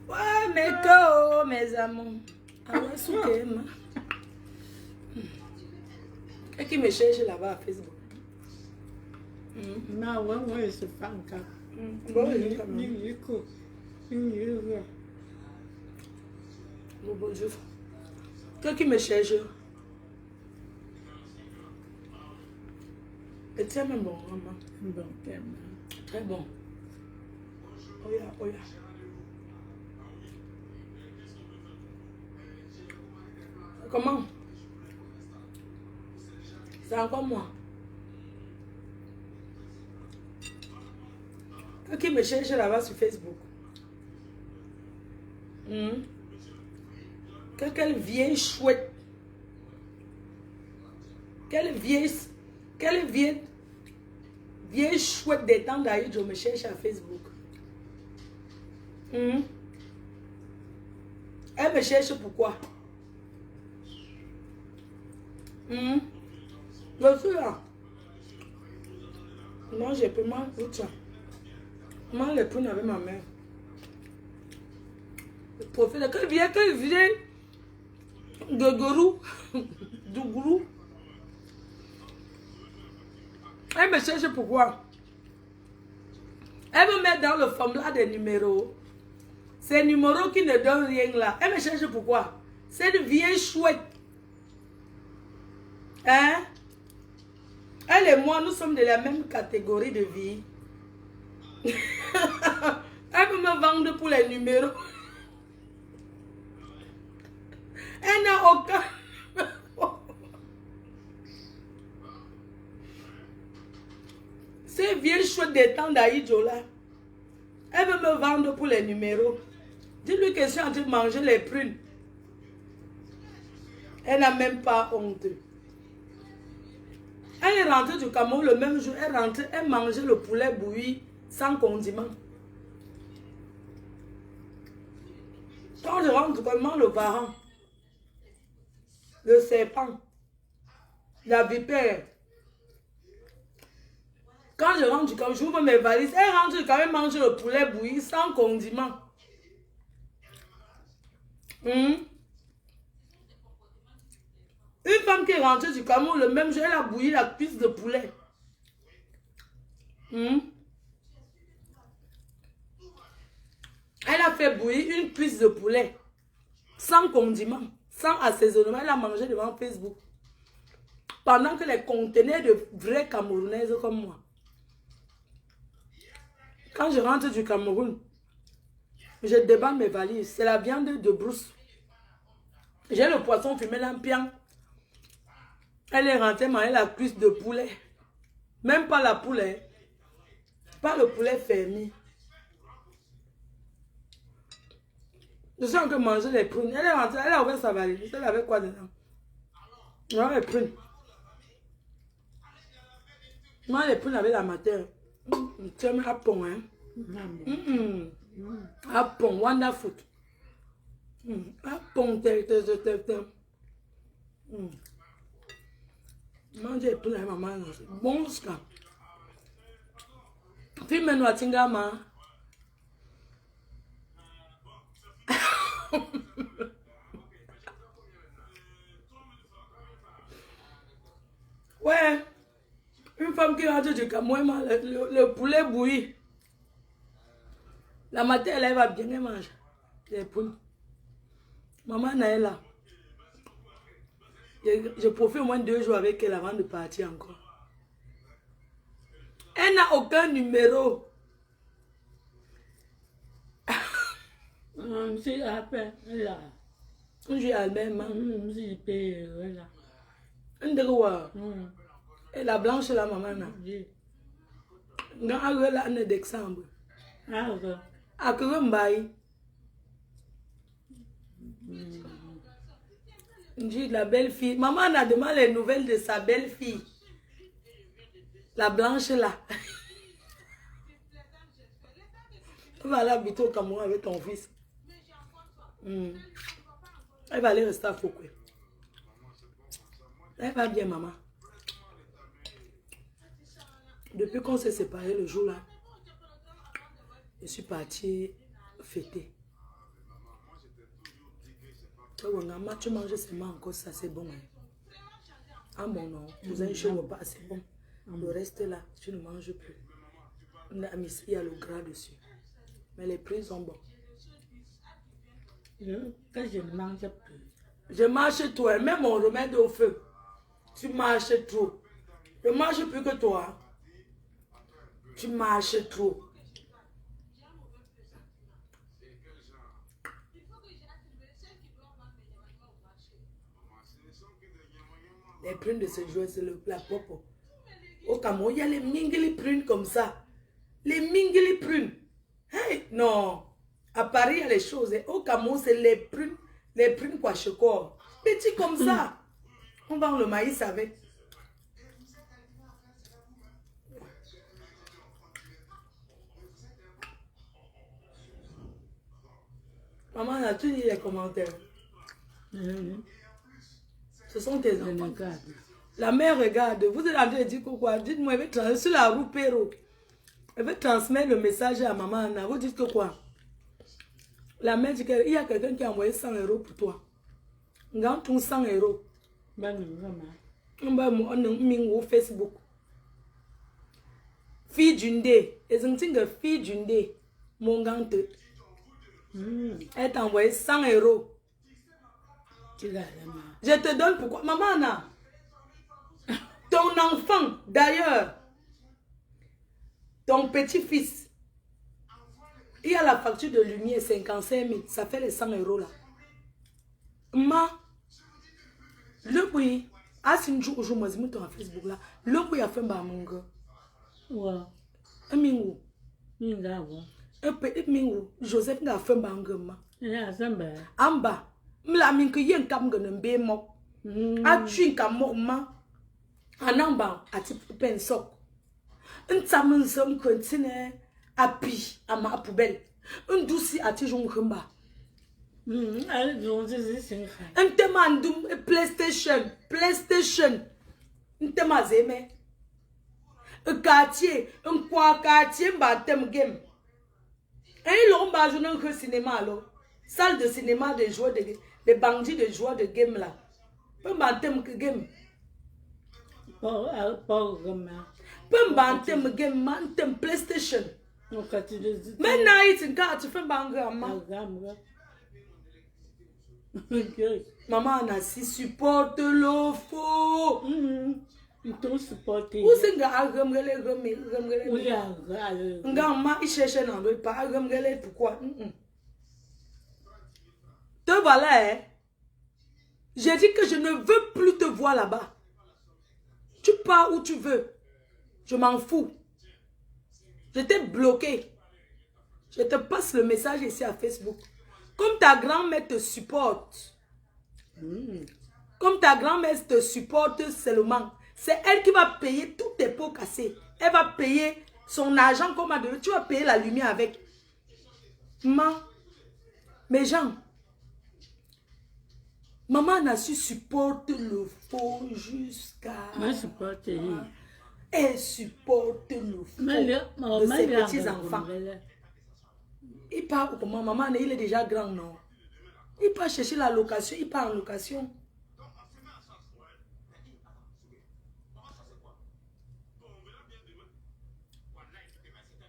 Ouais, mes cœurs, mes amours. Ah ouais, soukema. Qu'est-ce qui me cherche là-bas à Facebook? Non, ouais, c'est pas un cas. Bon, bonjour. Qu'est-ce qui me cherche? Et tiens, même bon, maman. Bon, Très bon. Oh yeah, oh yeah. Comment? C'est encore moi. Qui me cherche là-bas sur Facebook? Quelle vieille chouette. Quelle vieille chouette des temps d'Aïd, je me cherche à Facebook. Elle me cherche pourquoi? Je suis là. Non, j'ai pas mal tout ça. Comment les prendre avec ma mère? Le prophète, quel vient de gourou, du gourou. Elle me cherche pourquoi? Elle me met dans le formulaire des numéros. Ces numéros qui ne donnent rien là. Elle me cherche pourquoi? C'est une vieille chouette. Hein? Elle et moi, nous sommes de la même catégorie de vie. Elle peut me vendre pour les numéros. Elle n'a aucun... Ces vieilles chouettes des temps d'Aïdjo là. Elle veut me vendre pour les numéros. Dis-lui que je suis en train de manger les prunes. Elle n'a même pas honte. Elle est rentrée du Cameroun le même jour. Elle mangeait le poulet bouilli sans condiment. Quand je rentre, comment le varan, le serpent, la vipère. Quand je rentre du Cameroun, j'ouvre mes valises. Elle rentre du Cameroun, mange le poulet bouilli sans condiment. Une femme qui est rentrée du Cameroun le même jour, elle a bouilli la cuisse de poulet. Elle a fait bouillir une cuisse de poulet sans condiment, sans assaisonnement. Elle a mangé devant Facebook. Pendant que les contenaient de vraies Camerounaises comme moi. Quand je rentre du Cameroun, je déballe mes valises. C'est la viande de brousse. J'ai le poisson fumé lampion. Elle est rentrée manger la cuisse de poulet. Même pas la poulet. Pas le poulet fermé. Je suis en train de manger les prunes. Elle est rentrée, elle a ouvert sa valise. Elle avait quoi dedans? Non, les prunes. Moi, les prunes avec la matière. Tu aimes la pont, hein? La pont, wonderful. La pont, manger les prunes avec maman. Bon, ça. Puis maintenant, à Tingama. Ouais, une femme qui rentre du Cameroun, le poulet bouilli. La matin, elle va bien manger les poules. Maman n'est là. Je profite au moins 2 jours avec elle avant de partir encore. Elle n'a aucun numéro. Si après, là. Je à même. Si paye, là. Et la blanche, la maman. Dans l'année décembre. Ah, ok. À Kurumbaï. La belle fille. Maman a demandé les nouvelles de sa belle fille. La blanche là. Tu vas aller habiter au Cameroun avec ton fils. Elle va aller rester à Foucault. Elle va bien, maman. Depuis qu'on s'est séparés le jour là, Je suis partie fêter. Maman, tu manges seulement encore ça, c'est bon. Ah bon, non, vous avez un repas, c'est bon. Le reste là, tu ne manges plus. Il y a le gras dessus. Mais les prix sont bons. Quand je ne mange plus. Je marche trop, même mon remède au feu. Tu marches trop. Je ne marche plus que toi. Tu marches trop. Les prunes de ce jour, c'est le plat popo. Au Cameroun, il y a les mingili prunes comme ça. Les mingili prunes. Hey, non. À Paris, il y a les choses. Au Cameroun, c'est les prunes quoi, chocor. Petits comme ça. On vend le maïs avec. Maman, on a tout dit les commentaires. Ce sont tes enfants. La mère regarde. Vous êtes en train de dire quoi? Dites-moi, elle veut transmettre sur la roue Péro. Elle veut transmettre le message à maman Anna. Vous dites que quoi? La mère dit qu'il y a quelqu'un qui a envoyé 100 € pour toi. Quand tu 100 €. On va au Facebook. Fille d'une dé. Et je dis que fille d'une dé. Mon gante. Elle t'a envoyé 100 €. Je te donne pourquoi. Maman Anna. Ton enfant, d'ailleurs, ton petit-fils, il y a la facture de lumière, 55 000. Ça fait les 100 € là. Le bruit, si un jour, je me dis, sur Facebook là, le bruit a fait un mongo. Ouais. Un mingo. Un petit mingo. Joseph n'a fait un mongo. Amba. La mingo, il y a un cam de bémo. A tu un cam en amba, a tu pen soc. Un tamen somme continue à pi à ma poubelle. Un douci à ti jong rumba. Un demandum PlayStation. Un temazeme. Un quartier, un quoi quartier batem game. Et l'on va jouer un cinéma alors. Salle de cinéma de joueurs de bandits de joueurs de game là. Peu batem game. Peu batem game mantem PlayStation. Maintenant il tu fais bangama. Maman a si supporte le faux. Tout supporter. Où c'est nga remgele. Nga ma il cherche dans le pas remgele pourquoi? Te voilà hein. J'ai dit que je ne veux plus te voir là-bas. Tu pars où tu veux. Je m'en fous. Je t'ai bloqué. Je te passe le message ici à Facebook. Comme ta grand-mère te supporte. Comme ta grand-mère te supporte seulement. C'est elle qui va payer toutes tes pots cassés. Elle va payer son argent comme elle. Tu vas payer la lumière avec. Mes gens. Maman n'a su supporter le faux jusqu'à... Elle supporte le faux de ses petits-enfants. Il part comment? Maman, il est déjà grand, non? Il part chercher la location, il part en location.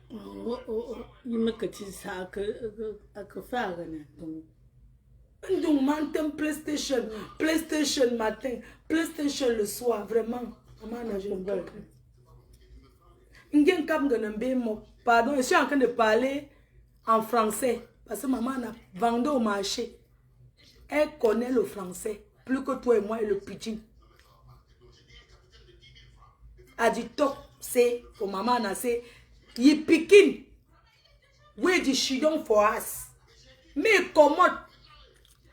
Il me dit ça que faire. Donc, matin, PlayStation matin, PlayStation le soir, vraiment. Maman, je ne peux plus. Pardon, je suis en train de parler en français. Parce que maman a vendu au marché. Elle connaît le français. Plus que toi et moi et le pidgin. Elle dit top, c'est pour maman, elle a c'est yi pikin. We di shidon for us. Me commode.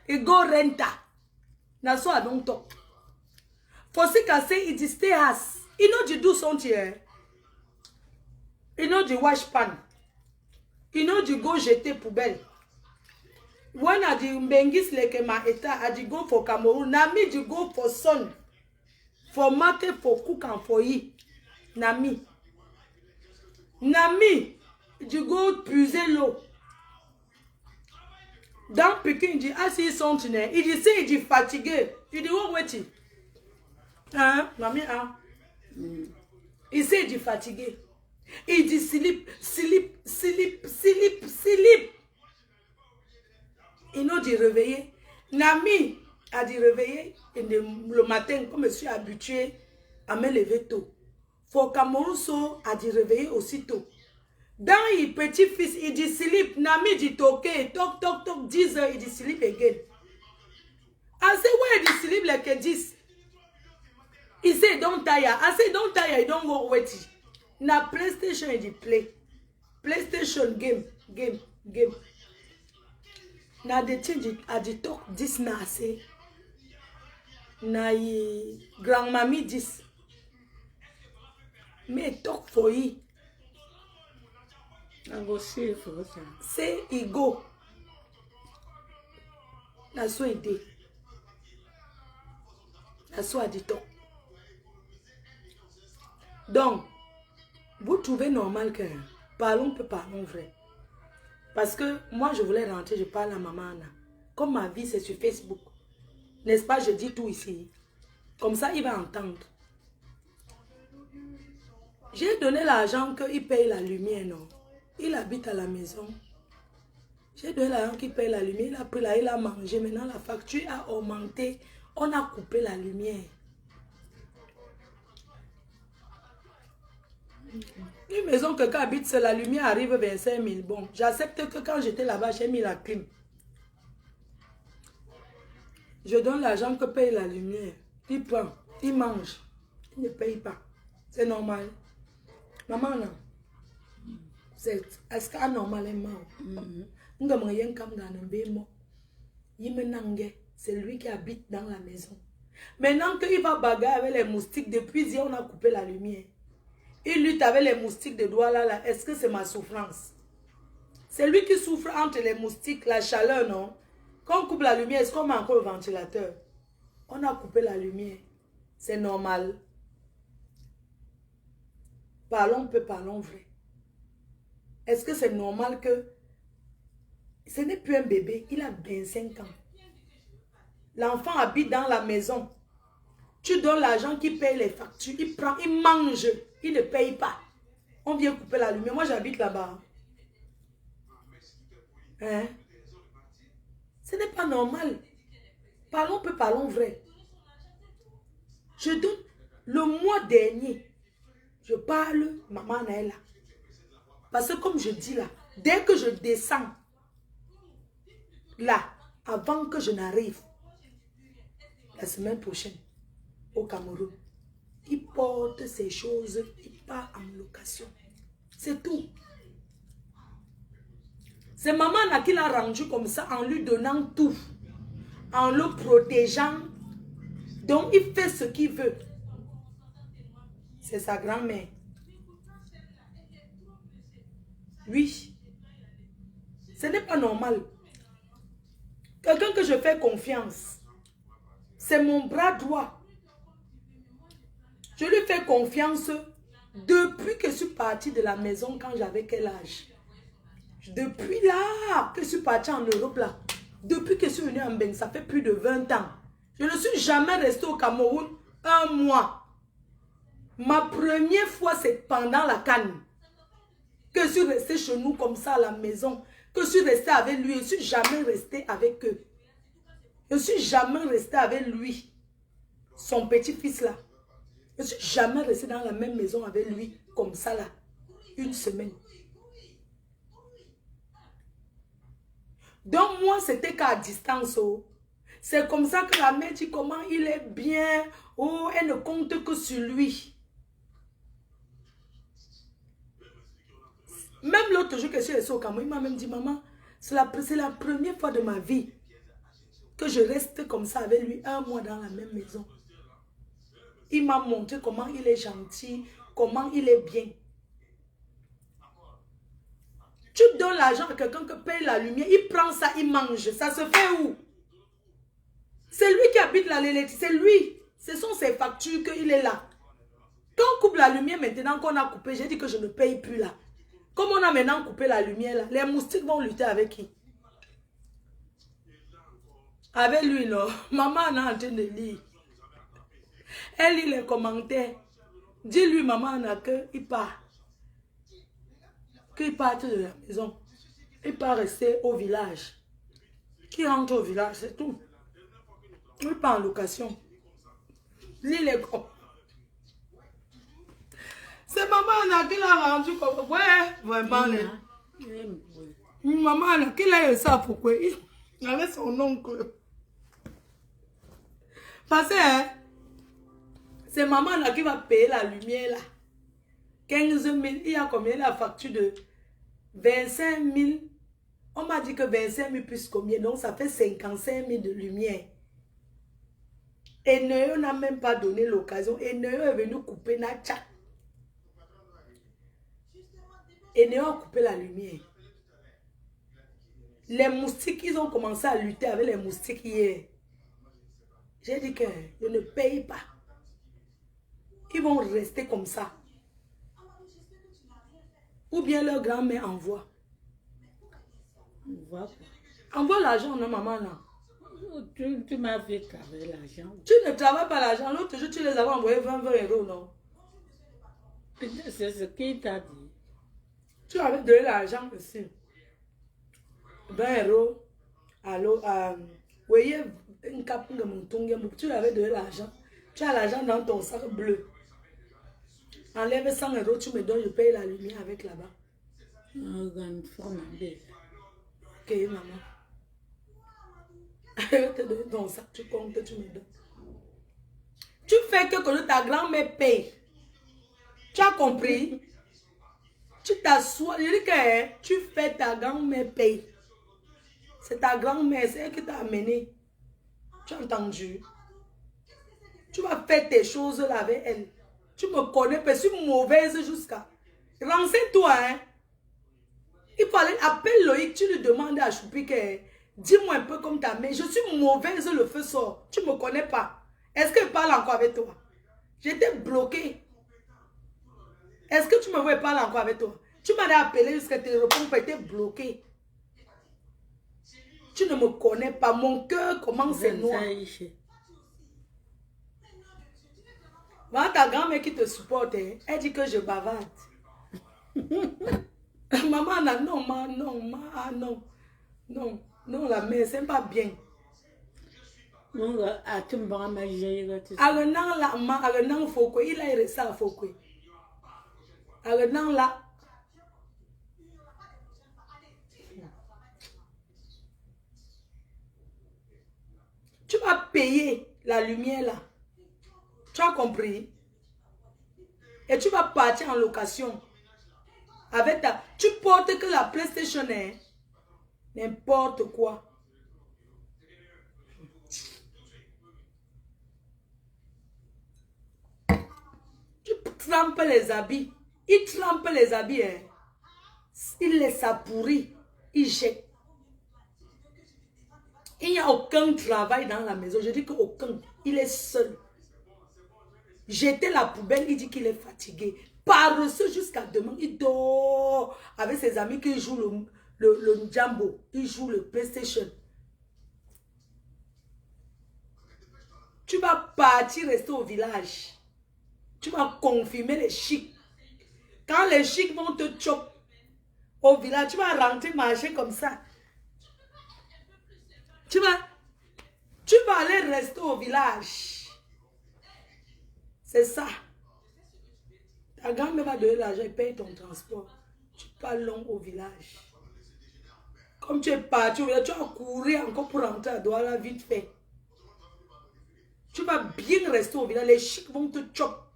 It go renta. Na so I don't talk. For sick I say it is stay us. You know you do something here. You know the wash pan. You know you go jeter poubelle. When I di mbengis leke ma eta, I di go for Cameroon. Na me di go for son. For market, for cook and for eat. Na me. Na me. du go puiser l'eau. Dans Pékin, il dit, ah si ils sont tunnés. Il dit, si, il dit fatigué. Il dit, oh, ouais, tu. Hein, mamie, hein. Il sait, il dit fatigué. Il dit, slip. Il nous dit réveiller. Nami a dit réveiller. Et le matin, comme je suis habitué à me lever tôt. Fokamoruso a dit réveiller aussitôt. Dans le petit-fils, il dit slip. Nami dit toquer. Toc, 10 heures, il dit slip again. I say, where the sleep like a 10? He say, don't tire. I say, don't tire, you don't go wait. Na PlayStation, il dit play. PlayStation, game. Na the change, I dit talk this na say. Na grandmammy this. Me talk for you. I go see for that. Say he go. Na so he dey. Na so I dit talk. Donc, vous trouvez normal que parlons vrai. Parce que moi, je voulais rentrer, je parle à maman Anna. Comme ma vie, c'est sur Facebook. N'est-ce pas, je dis tout ici. Comme ça, il va entendre. J'ai donné l'argent qu'il paye la lumière, non. Il habite à la maison. J'ai donné l'argent qu'il paye la lumière. Il a pris là, il a mangé. Maintenant, la facture a augmenté. On a coupé la lumière. Une maison que quelqu'un habite, la lumière arrive 25 000. Bon, j'accepte que quand j'étais là-bas, j'ai mis la clim. Je donne l'argent que paye la lumière. Il prend, il mange. Il ne paye pas. C'est normal. Maman, non. Est-ce que normalement, c'est lui qui habite dans la maison. Maintenant qu'il va bagarrer avec les moustiques, depuis hier, on a coupé la lumière. Il lutte avec les moustiques de doigts là. Est-ce que c'est ma souffrance? C'est lui qui souffre entre les moustiques, la chaleur, non? Quand on coupe la lumière, est-ce qu'on met encore le ventilateur? On a coupé la lumière. C'est normal. Parlons vrai. Est-ce que c'est normal que... Ce n'est plus un bébé, il a 25 ans. L'enfant habite dans la maison. Tu donnes l'argent qui paye les factures, il prend, il mange, il ne paye pas. On vient couper la lumière. Moi, j'habite là-bas. Hein? Ce n'est pas normal. Parlons vrai. Je donne, le mois dernier, je parle, maman Naëla. Parce que comme je dis là, dès que je descends, là, avant que je n'arrive, la semaine prochaine, au Cameroun, il porte ces choses, il part en location. C'est tout. C'est maman qui l'a rendu comme ça en lui donnant tout, en le protégeant. Donc il fait ce qu'il veut. C'est sa grand-mère. Oui. Ce n'est pas normal. Quelqu'un que je fais confiance, c'est mon bras droit. Je lui fais confiance depuis que je suis partie de la maison quand j'avais quel âge? Depuis là que je suis partie en Europe là. Depuis que je suis venue en Beng, ça fait plus de 20 ans. Je ne suis jamais restée au Cameroun un mois. Ma première fois, c'est pendant la canne. Que je suis restée chez nous comme ça à la maison. Que je suis restée avec lui. Je ne suis jamais restée avec eux. Je ne suis jamais restée avec lui. Son petit-fils là. Je ne suis jamais restée dans la même maison avec lui. Comme ça là. Une semaine. Donc moi, c'était qu'à distance. Oh. C'est comme ça que la mère dit comment il est bien. Oh, elle ne compte que sur lui. Même l'autre jour que je suis restée au Cameroun, il m'a même dit, maman, c'est la première fois de ma vie que je reste comme ça avec lui un mois dans la même maison. Il m'a montré comment il est gentil, comment il est bien. Tu donnes l'argent à quelqu'un qui paye la lumière, il prend ça, il mange. Ça se fait où? C'est lui qui habite là, l'électricité, c'est lui. Ce sont ses factures qu'il est là. Quand on coupe la lumière maintenant qu'on a coupé, j'ai dit que je ne paye plus là. Comme on a maintenant coupé la lumière, là, les moustiques vont lutter avec qui? Avec lui, non. Maman est en train de lire. Elle lit les commentaires. Dis-lui, maman, qu'il part. Qu'il parte de la maison. Il part rester au village. Qui rentre au village, c'est tout. Il part en location. Lis les commentaires. C'est maman qui l'a rendu comme... Ouais, vraiment. Maman, qui l'a eu ça, pourquoi? Il avait son oncle. Parce que c'est maman là qui va payer la lumière là. 15 000, il y a combien la facture de 25 000? On m'a dit que 25 000 plus combien? Donc ça fait 55 000 de lumière. Et Neo n'a même pas donné l'occasion. Et Neo est venu couper Nacha. Et Neo a coupé la lumière. Les moustiques, ils ont commencé à lutter avec les moustiques hier. J'ai dit que je ne paye pas. Ils vont rester comme ça. Ou bien leur grand-mère envoie. Envoie l'argent, non, maman, là. Tu m'as fait travailler l'argent. Tu ne travailles pas l'argent. L'autre jour, tu les avais envoyés 20 euros, non? C'est ce qu'il t'a dit. Tu avais donné l'argent aussi. 20 euros. Allô, voyez, une cape de mon tongue, tu lui avais donné l'argent. Tu as l'argent dans ton sac bleu. Enlève 100 euros, tu me donnes, je paye la lumière avec là-bas. Ok, maman. Je vais te donner ton sac, tu comptes, tu me donnes. Tu fais que ta grand-mère paye. Tu as compris? Tu t'assois, je dis que tu fais ta grand-mère paye. C'est ta grand-mère, c'est elle qui t'a amené. Tu as entendu? Tu vas faire tes choses là avec elle. Tu me connais, je suis mauvaise jusqu'à... Renseigne-toi, hein. Il faut aller, appelle Loïc, tu lui demandes à Choupi que... Dis-moi un peu comme ta mère. Je suis mauvaise, le feu sort. Tu ne me connais pas. Est-ce que je parle encore avec toi? J'étais bloqué. Est-ce que tu me vois parler encore avec toi? Tu m'as appelé jusqu'à te répondre, j'étais bloqué. Tu ne me connais pas. Mon cœur commence à noir. Voilà ta grand-mère qui te supporte, hein, elle dit que je bavarde. Maman, non, non, non, la mère, c'est pas bien. Il a ça Fokwe. Là. Tu vas payer la lumière là. Tu as compris? Et tu vas partir en location. Avec ta... Tu portes que la PlayStation est n'importe quoi. Tu trempes les habits. Il trempe les habits. Hein. Il les appourrit. Il jette. Il n'y a aucun travail dans la maison. Je dis qu'aucun. Il est seul. Jeter la poubelle, il dit qu'il est fatigué. Paresseux jusqu'à demain. Il dort avec ses amis qui jouent le Njambo. Il joue le PlayStation. Tu vas partir rester au village. Tu vas confirmer les chics. Quand les chics vont te choper au village, tu vas rentrer marcher comme ça. Tu vas aller rester au village. C'est ça. Ta grand-mère va donner l'argent et paye ton transport. Tu pars long au village. Comme tu es parti au village, tu vas courir encore pour rentrer à Douala vite fait. Tu vas bien rester au village. Les chics vont te choper.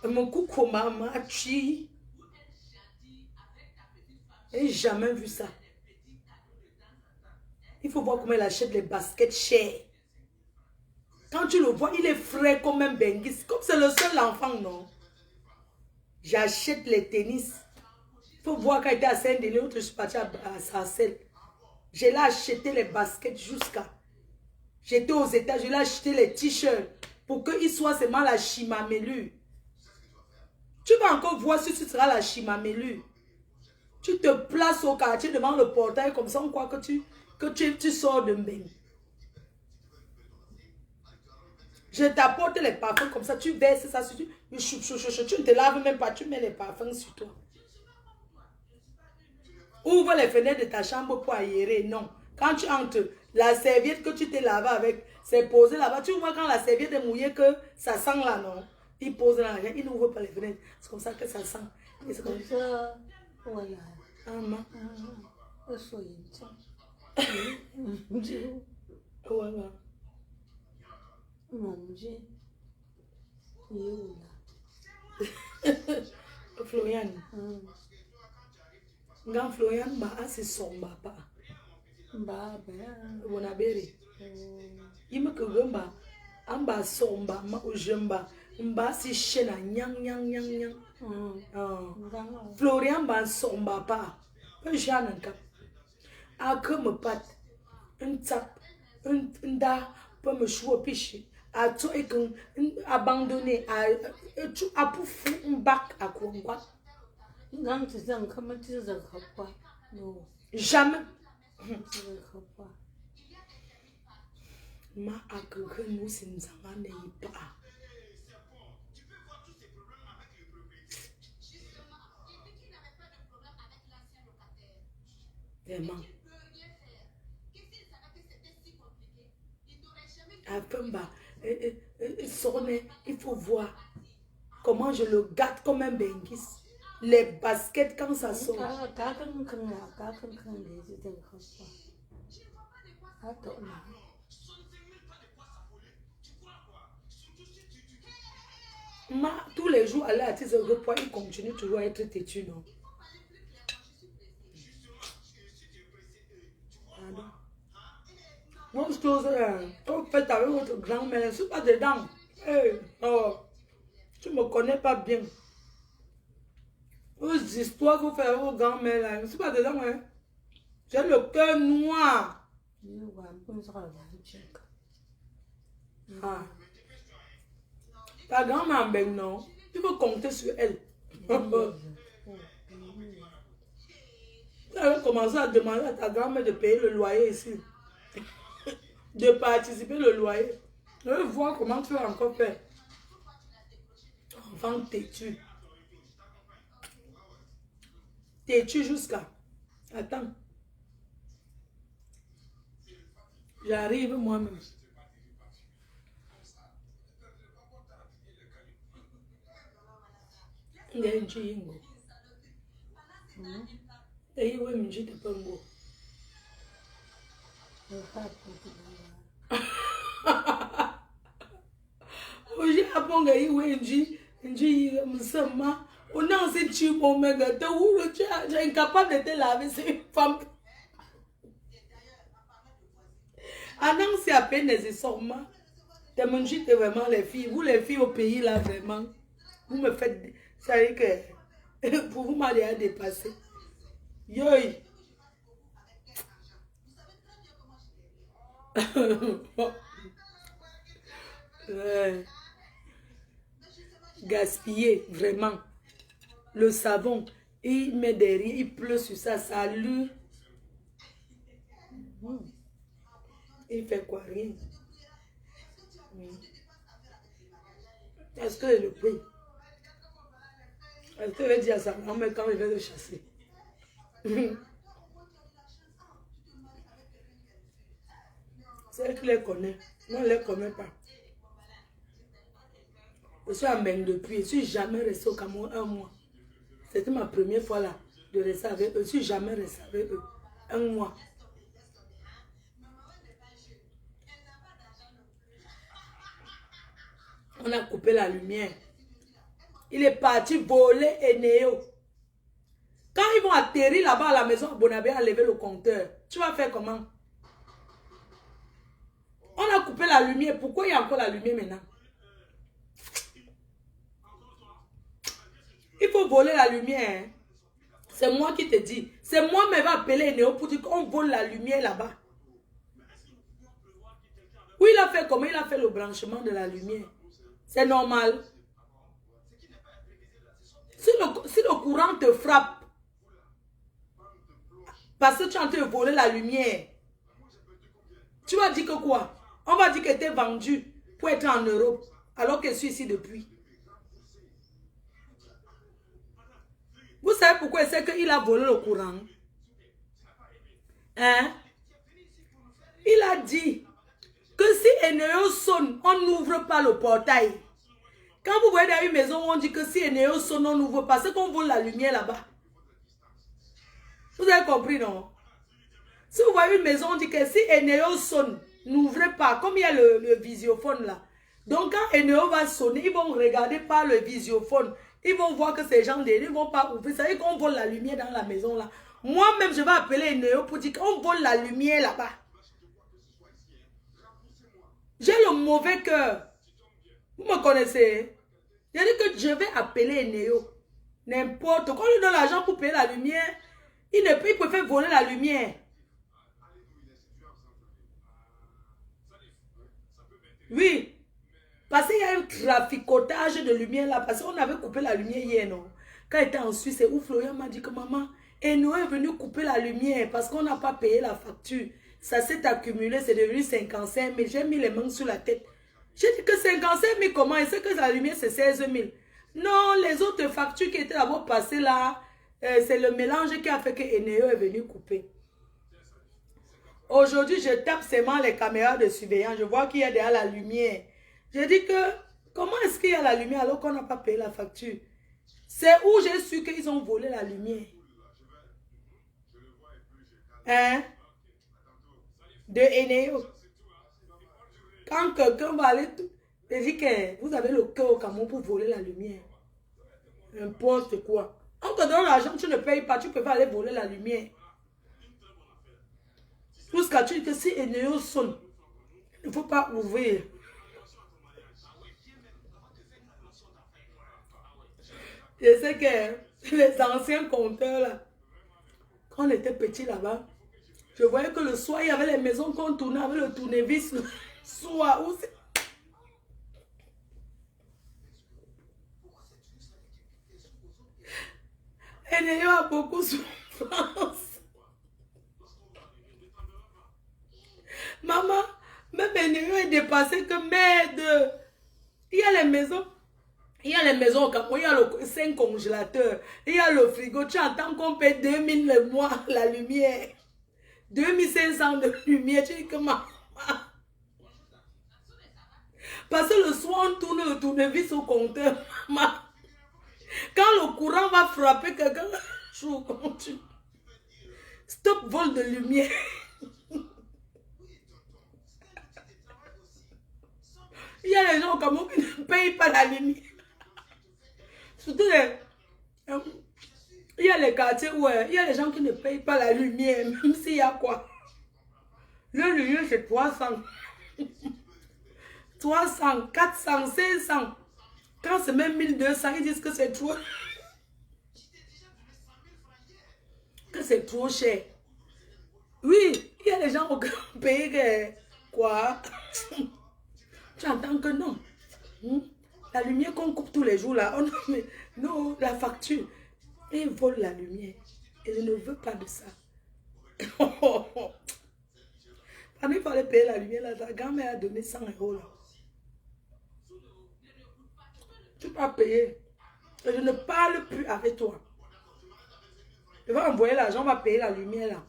Mon coucou maman a tué. Je n'ai jamais vu ça. Il faut voir comment elle achète les baskets chères. Quand tu le vois, il est frais comme un benguis. Comme c'est le seul enfant, non? J'achète les tennis. Il faut voir quand il était à Saint-Denis, l'autre je suis partie à Sarcelles. J'ai là acheté les baskets jusqu'à... J'étais aux États, je l'ai acheté les t-shirts pour qu'ils soient seulement la chimamélure. Tu vas encore voir si tu seras la Chimamelu. Tu te places au quartier devant le portail comme ça, on croit que tu sors de Mbeng. Je t'apporte les parfums comme ça, tu verses ça sur tu ne te laves même pas, tu mets les parfums sur toi. Ouvre les fenêtres de ta chambre pour aérer. Non. Quand tu entres, la serviette que tu t'es lavé avec, c'est posé là-bas. Tu vois quand la serviette est mouillée que ça sent là, non? Il pose là, il n'ouvre pas les fenêtres. C'est comme ça que ça sent. Et c'est comme ça. Voilà. Voilà. Florian. Quand Florian m'a assez sombre pas. Bonabere. Il me kugamba. Amba somba ma ujemba. Mba si chena nyang nyang nyang nyang. Florian m'a somba pas. Un jeune cap. A comme pat. Un tap. Un da. Pour me chouer à tout et qu'on abandonné à pour fou un bac à quoi jamais ma a que nous sommes pas vraiment il faut voir comment je le gâte comme un bengis. Les baskets quand ça sort. Tous les jours, aller à tes repas, il continue toujours à être têtu, non? Moi, je trouve quand vous faites avec votre grand-mère, je ne suis pas dedans. Hey, oh, tu ne me connais pas bien. Vos histoires que vous faites avec vos grand-mères, je ne suis pas dedans. Hein. J'ai le cœur noir. Ah. Ta grand-mère, ben non. Tu peux compter sur elle. Tu vas commencer à demander à ta grand-mère de payer le loyer ici. De participer le loyer. Je veux voir comment tu vas encore faire. Enfant têtu. Têtu jusqu'à... Attends. J'arrive moi-même. Il y a une chingo. Et il y a une chingo. Hoje a bonga yi wenji nji msama on a ces tubes omega te où tu es incapable de te laver ces femmes. Anang c'est à peine les sorma. Te mangi vraiment les filles, vous les filles au pays là vraiment. Vous me faites ça veut dire que pour vous m'aller à dépasser. Yoï. Gaspiller vraiment le savon, il met derrière, il pleut sur ça, ça lui. Il fait quoi? Rien. Est-ce que le prix? Est-ce que je vais dire à sa grand-mère quand il va le chasser? C'est elle qui les connaît. Moi, je ne les connais pas. Je suis à Mbeng depuis. Je ne suis jamais restée au Cameroun un mois. C'était ma première fois là de rester avec eux. Je ne suis jamais restée avec eux un mois. On a coupé la lumière. Il est parti voler Eneo. Quand ils vont atterrir là-bas à la maison à Bonabé à lever le compteur, tu vas faire comment? On a coupé la lumière. Pourquoi il y a encore la lumière maintenant? Il faut voler la lumière. Hein? C'est moi qui te dis. C'est moi qui vais appeler Néo pour dire qu'on vole la lumière là-bas. Oui, il a fait comment? Il a fait le branchement de la lumière. C'est normal. Si le courant te frappe, parce que tu es en train de voler la lumière, tu vas dire que quoi? On va dire que tu es vendu pour être en Europe, alors que je suis ici depuis. Vous savez pourquoi c'est qu'il a volé le courant? Hein? Il a dit que si Eneo sonne, on n'ouvre pas le portail. Quand vous voyez dans une maison, on dit que si Eneo sonne, on n'ouvre pas. C'est qu'on vole la lumière là-bas. Vous avez compris, non? Si vous voyez une maison, on dit que si Eneo sonne, n'ouvrez pas. Comme il y a le visiophone là. Donc quand Eneo va sonner, ils vont regarder par le visiophone. Ils vont voir que ces gens ils ne vont pas ouvrir. Ça veut dire qu'on vole la lumière dans la maison là. Moi-même, je vais appeler Eneo pour dire qu'on vole la lumière là-bas. J'ai le mauvais cœur. Vous me connaissez? J'ai dit que je vais appeler Eneo. N'importe. Quand on lui donne l'argent pour payer la lumière, il préfère voler la lumière. Oui. Parce qu'il y a un traficotage de lumière là. Parce qu'on avait coupé la lumière hier, non? Quand il était en Suisse, c'est où Florian m'a dit que maman, Eneo est venu couper la lumière parce qu'on n'a pas payé la facture. Ça s'est accumulé, c'est devenu 55 000. J'ai mis les mains sur la tête. J'ai dit que 55 000 comment? Et c'est que la lumière c'est 16 000. Non, les autres factures qui étaient d'abord passées là, c'est le mélange qui a fait que Eneo est venu couper. Aujourd'hui, je tape seulement les caméras de surveillance. Je vois qu'il y a derrière la lumière. Je dis que, comment est-ce qu'il y a la lumière alors qu'on n'a pas payé la facture? C'est où j'ai su qu'ils ont volé la lumière. Hein? De Eneo. Quand quelqu'un va aller, je dis que vous avez le cœur au Cameroun pour voler la lumière. N'importe quoi. On te donne l'argent, tu ne payes pas, tu peux aller voler la lumière. Jusqu'à tu dis que si Eneo sonne, il ne faut pas ouvrir. Je sais que les anciens compteurs là, quand on était petit là-bas, je voyais que le soir, il y avait les maisons qu'on tournait avec le tournevis. Le soir, où c'est... Eneo a beaucoup souffrance. Maman, même Eneo est dépassé que merde. Il y a les maisons. Il y a les maisons au Cameroun, il y a le 5 congélateurs. Il y a le frigo. Tu entends qu'on paie 2000 le mois la lumière. 2500 de lumière. Tu dis que maman. Parce que le soir, on tourne le tournevis au compteur. Maman. Quand le courant va frapper quelqu'un, stop vol de lumière. Il y a les gens au Cameroun qui ne payent pas la lumière. Surtout il y a les quartiers où il y a les gens qui ne payent pas la lumière, même s'il y a quoi. Le lumière c'est 300. 300, 400, 500. Quand c'est même 1200, ils disent que c'est trop. Que c'est trop cher. Oui, il y a les gens qui payent quoi. Tu entends que non. La lumière qu'on coupe tous les jours là. Non, la facture. Et ils volent la lumière. Et je ne veux pas de ça. Pendant qu'il fallait payer la lumière là, ta grand-mère a donné 100 € là. Tu vas payer. Et je ne parle plus avec toi. Je vais envoyer l'argent, on va payer la lumière là.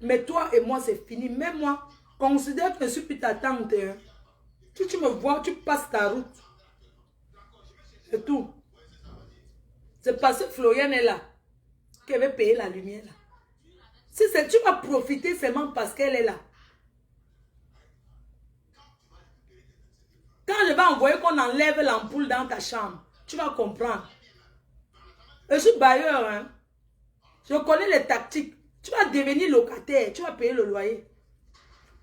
Mais toi et moi, c'est fini. Même moi, considère que je suis plus ta tante. Hein. Si tu me vois, tu passes ta route. C'est tout. C'est parce que Florian est là qu'elle veut payer la lumière là. Si tu vas profiter seulement parce qu'elle est là. Quand je vais envoyer qu'on enlève l'ampoule dans ta chambre, tu vas comprendre. Je suis bailleur, hein. Je connais les tactiques. Tu vas devenir locataire, tu vas payer le loyer.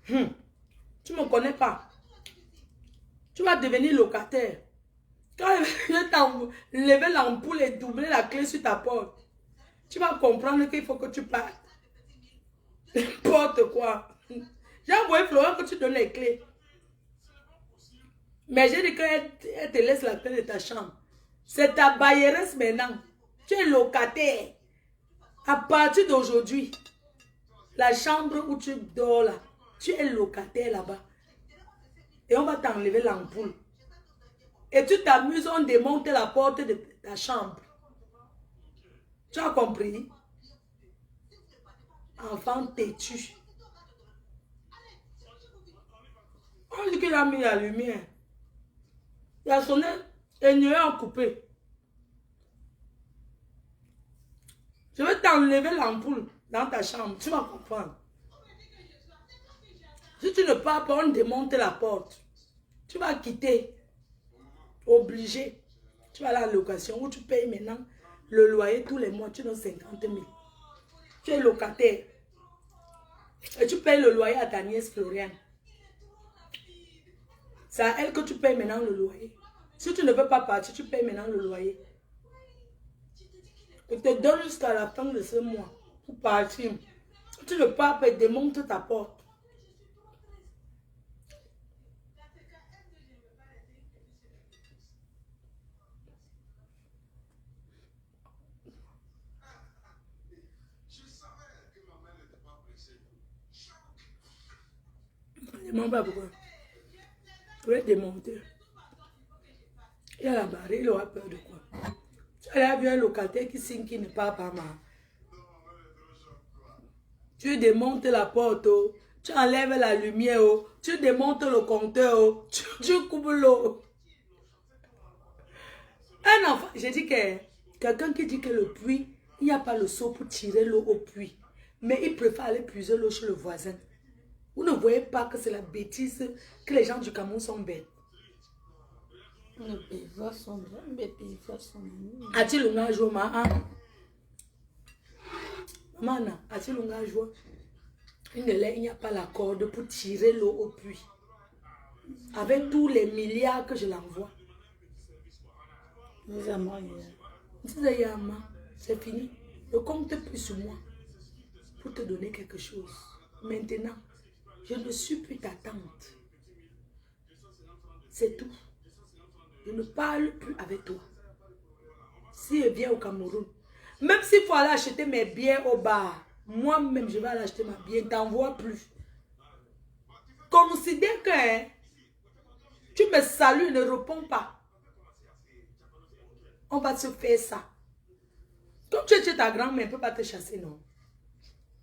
Tu ne me connais pas. Tu vas devenir locataire. Quand je t'enlever l'ampoule et doubler la clé sur ta porte, tu vas comprendre qu'il faut que tu partes. N'importe quoi. J'ai envoyé Florent que tu donnes les clés. Mais j'ai dit qu'elle te laisse la clé de ta chambre. C'est ta bailleresse maintenant. Tu es locataire. À partir d'aujourd'hui, la chambre où tu dors là, tu es locataire là-bas. Et on va t'enlever l'ampoule. Et tu t'amuses, on démonte la porte de ta chambre. Tu as compris? Enfant têtu. On dit qu'il a mis la lumière. Il a sonné et il a coupé. Je vais t'enlever l'ampoule dans ta chambre. Tu vas comprendre. Si tu ne pars pas, on démonte la porte. Tu vas quitter. Obligé. Tu vas à la location où tu payes maintenant le loyer tous les mois. Tu donnes 50 000. Tu es locataire. Et tu payes le loyer à ta nièce Floriane. C'est à elle que tu payes maintenant le loyer. Si tu ne veux pas partir, tu payes maintenant le loyer. Je te donne jusqu'à la fin de ce mois pour partir. Si tu ne pars pas, démonte ta porte. Je ne demande pas pourquoi. Je vais démonter. Il a la barre, il aura peur de quoi? Tu as vu un locataire qui signe qui ne part pas mal. Tu démontes la porte, oh. Tu enlèves la lumière, oh. Tu démontes le compteur, oh. Tu coupes l'eau. Un enfant, j'ai dit que quelqu'un qui dit que le puits, il n'y a pas le seau pour tirer l'eau au puits. Mais il préfère aller puiser l'eau chez le voisin. Vous ne voyez pas que c'est la bêtise, que les gens du Cameroun sont bêtes. Les paysans sont bons, les paysans sont bons. A-t-il un jour, maman? Maman, a-t-il un jour? Il n'y a pas la corde pour tirer l'eau au puits. Avec tous les milliards que je l'envoie. Nous avons c'est fini. Ne compte plus sur moi pour te donner quelque chose. Maintenant, je ne suis plus ta tante. C'est tout. Je ne parle plus avec toi. Si elle vient au Cameroun, même s'il faut aller acheter mes biens au bar, moi-même, je vais aller acheter ma bière. T'envoie plus. Considère que hein, tu me salues, ne réponds pas. On va se faire ça. Comme tu es chez ta grand-mère, elle ne peut pas te chasser, non.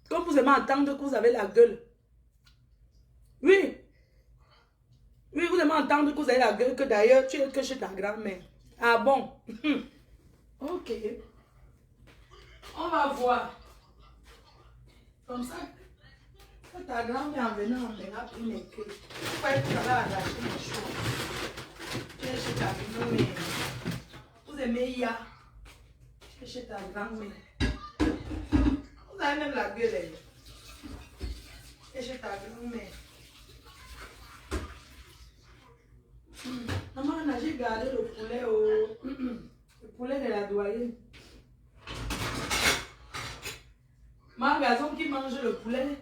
Comme vous aimez entendre que vous avez la gueule. Oui. Oui, vous aimez entendre que vous avez la gueule, que d'ailleurs, tu es que chez ta grand-mère. Ah bon? Ok. On va voir. Comme ça, que ta grand-mère en venant, on verra plus les clés. Pourquoi tu vas arracher les choses? Tu es chez ta grand-mère. Vous aimez Ya? Tu es chez ta grand-mère. Vous avez même la gueule, elle. Tu es chez ta grand-mère. Maman, j'ai gardé le poulet le poulet de la doyenne. Ma garçon qui mange le poulet,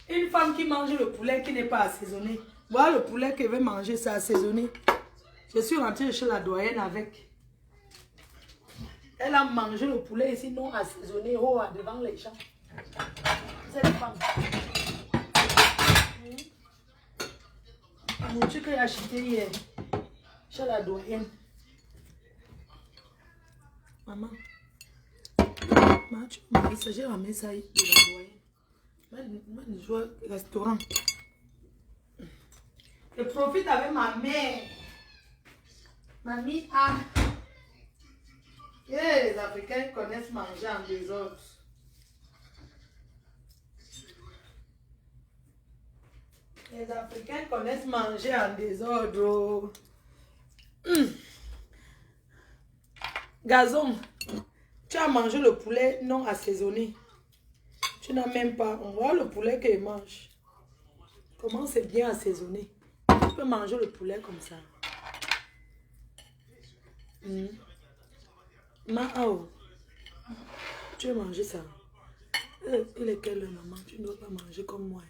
une femme qui mange le poulet qui n'est pas assaisonné. Voilà le poulet qu'elle veut manger, c'est assaisonné. Je suis rentrée chez la doyenne avec. Elle a mangé le poulet ici non assaisonné, oh, devant les gens. Cette femme. La nourriture qu'elle a achetée hier, chez la doyenne. Maman. J'ai ramené ça de la doyenne. Je joue au restaurant. Je profite avec ma mère. Mamie A. Les Africains connaissent manger en désordre. Les Africains connaissent manger en désordre. Gazon, tu as mangé le poulet non assaisonné. Tu n'as même pas. On voit le poulet qu'il mange. Comment c'est bien assaisonné. Tu peux manger le poulet comme ça. Oh. Tu veux manger ça. Il est quelle maman? Tu ne dois pas manger comme moi.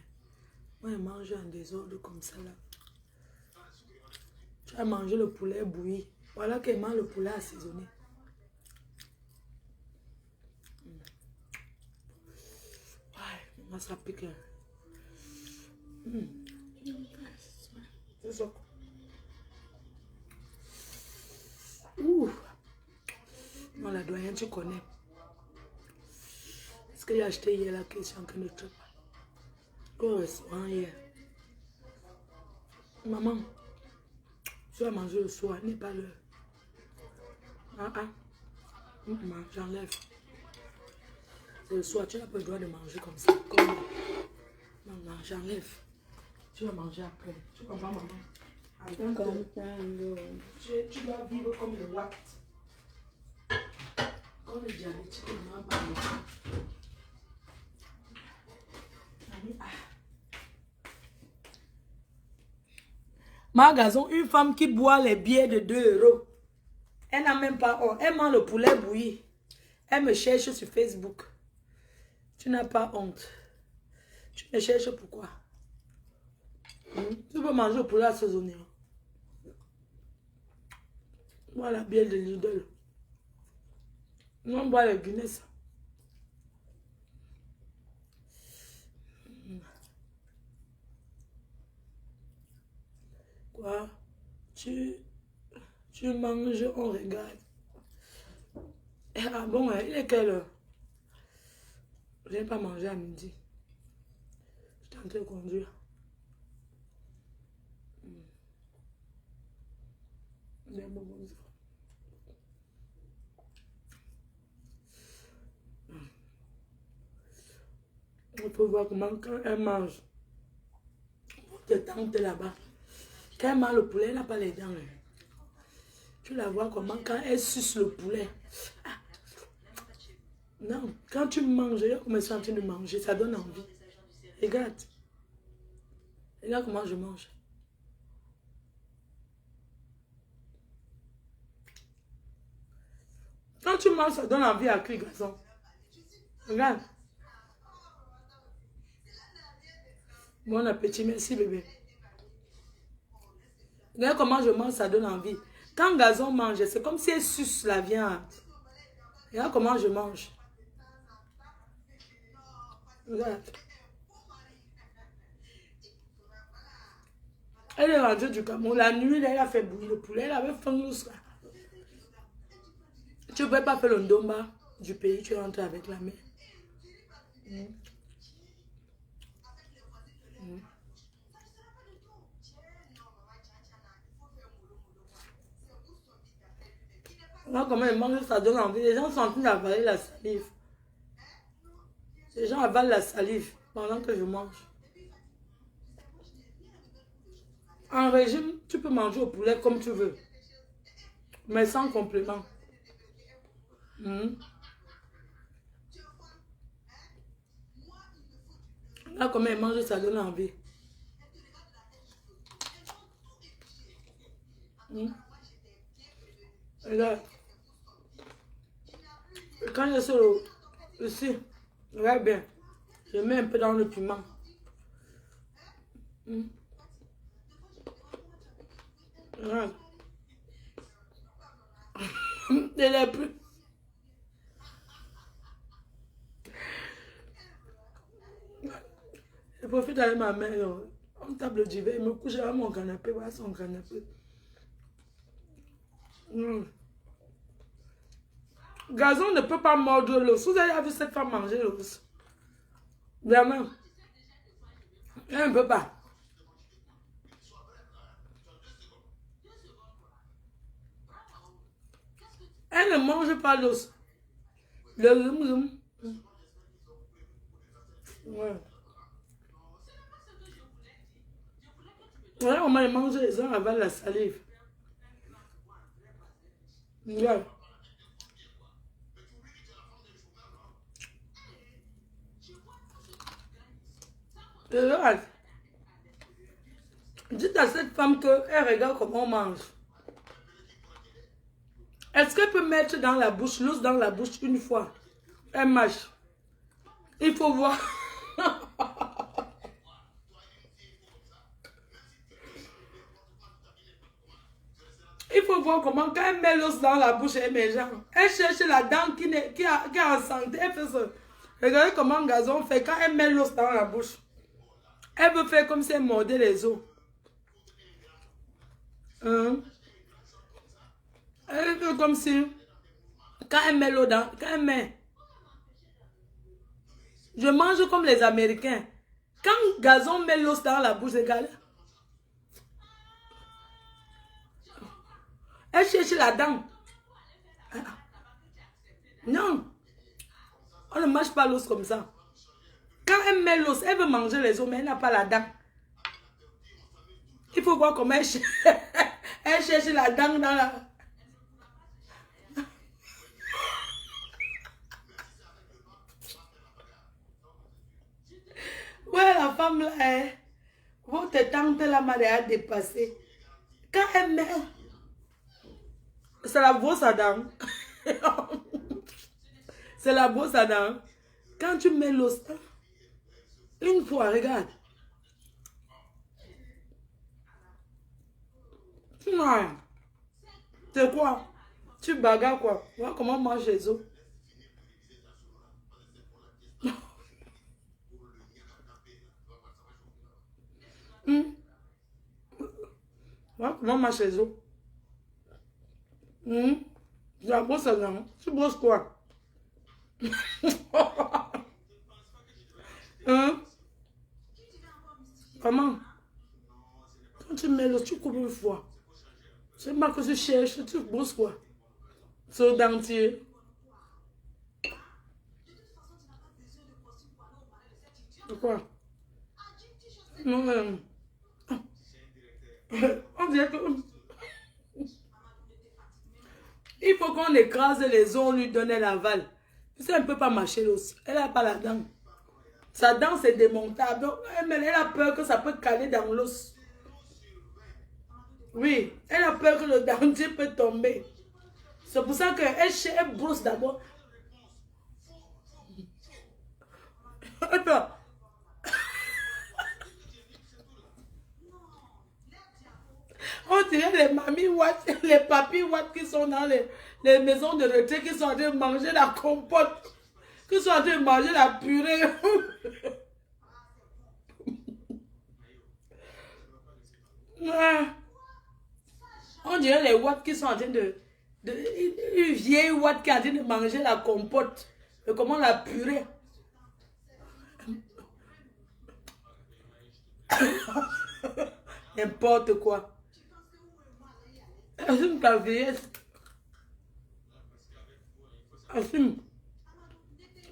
Moi, je mange en désordre comme ça là. Tu as mangé le poulet bouilli. Voilà comment le poulet assaisonné. Ouais, ça pique. C'est ça. Ouh. Non, la doyenne, tu connais. Ce que j'ai acheté hier, la question que ne trouve pas. Au restaurant hier. Maman, tu vas manger le soir, n'est pas l'heure. Maman, j'enlève. C'est le soir, tu n'as pas le droit de manger comme ça. Comme... Maman, j'enlève. Tu vas manger après. Tu comprends, maman? Comme ça, Tu dois vivre comme le watt. Comme le diabétique, on n'a pas le temps. Magasin, une femme qui boit les billets de 2 €. Elle n'a même pas honte. Elle mange le poulet bouilli. Elle me cherche sur Facebook. Tu n'as pas honte. Tu me cherches pourquoi? Tu peux manger le poulet assaisonné. Voilà, bière de Lidl. On boit les Guinness. Quoi? Tu manges, on regarde. Ah bon, il est quelle heure? Je n'ai pas mangé à midi. Je suis en train de conduire. Il faut voir comment quand elle mange. Tes tantes là-bas. Quand elle mange le poulet, elle n'a pas les dents. Tu la vois comment quand elle suce le poulet. Ah. Non, quand tu manges, elle commence en train de manger, ça donne envie. Regarde. Regarde comment je mange. Quand tu manges, ça donne envie à qui, garçon? Regarde. Bon appétit, merci bébé. Regarde comment je mange, ça donne envie. Quand Gazon mange, c'est comme si elle suce la viande. Regarde comment je mange. Regarde. Elle est rentrée du Cameroun. La nuit, elle a fait bouillir le poulet. Elle avait faim. Tu ne peux pas faire le ndomba du pays. Tu rentres avec la main. Là, comment elle mange, ça donne envie. Les gens sont en train d'avaler la salive. Les gens avalent la salive pendant que je mange. En régime, tu peux manger au poulet comme tu veux. Mais sans complément. Là, comment elle mange, ça donne envie. Regarde. Quand je suis ici, regarde bien. Je mets un peu dans le piment. Regarde. Elle est plus. Je profite avec ma mère. On table d'hiver. Il me couche à mon canapé. Voilà son canapé. Gazon ne peut pas mordre l'os. Vous avez vu cette femme manger l'os? Vraiment. Elle ne peut pas. Elle ne mange pas l'os. Le rhum. Ouais. Ouais, on m'a mangé les gens avant la salive. Ouais. Regarde. Dites à cette femme qu'elle regarde comment on mange. Est-ce qu'elle peut mettre dans la bouche, l'os dans la bouche une fois? Elle mâche. Il faut voir. Il faut voir comment, quand elle met l'os dans la bouche, elle met genre. Elle cherche la dent qui est en santé. Elle fait ça. Regardez comment Gazon fait quand elle met l'os dans la bouche. Elle veut faire comme si elle mordait les os. Elle fait comme si, quand elle met l'eau dans, quand elle met. Je mange comme les Américains. Quand Gazon met l'os dans la bouche, regardez. Elle cherche la dent. Non. On ne mange pas l'os comme ça. Quand elle met l'os, elle veut manger les os, mais elle n'a pas la dent. Il faut voir comment elle cherche, elle cherche la dent dans la... Ouais, la femme là, votre tante là m'a déjà dépassé. Quand elle met... C'est la brosse à dents. C'est la brosse à dents. Quand tu mets l'os, une fois, regarde. Ouais. C'est quoi? Tu bagarres quoi? Voilà comment on mange les os. Voilà comment on mange les os. La brosse à dents. Tu brosses quoi? Comment? Quand tu mets l'os, tu coupes une fois. C'est pas que tu cherches, tu brosses quoi? C'est au dentier. Quoi? Non, on dirait que... Il faut qu'on écrase les os, on lui donne l'aval. Ça, elle ne peut pas mâcher l'os. Elle n'a pas la dent. Sa dent, c'est démontable. Mais elle a peur que ça peut caler dans l'os. Oui, elle a peur que le dentier peut tomber. C'est pour ça qu'elle brosse d'abord. Attends. On dirait les mamies Watt, les papis Watt qui sont dans les maisons de retraite, qui sont en train de manger la compote, qui sont en train de manger la purée. On dirait les Watt qui sont en train une vieille Watt qui est en train de manger la compote. Et comment la purée. N'importe quoi. Assume ta vieillesse. Assume.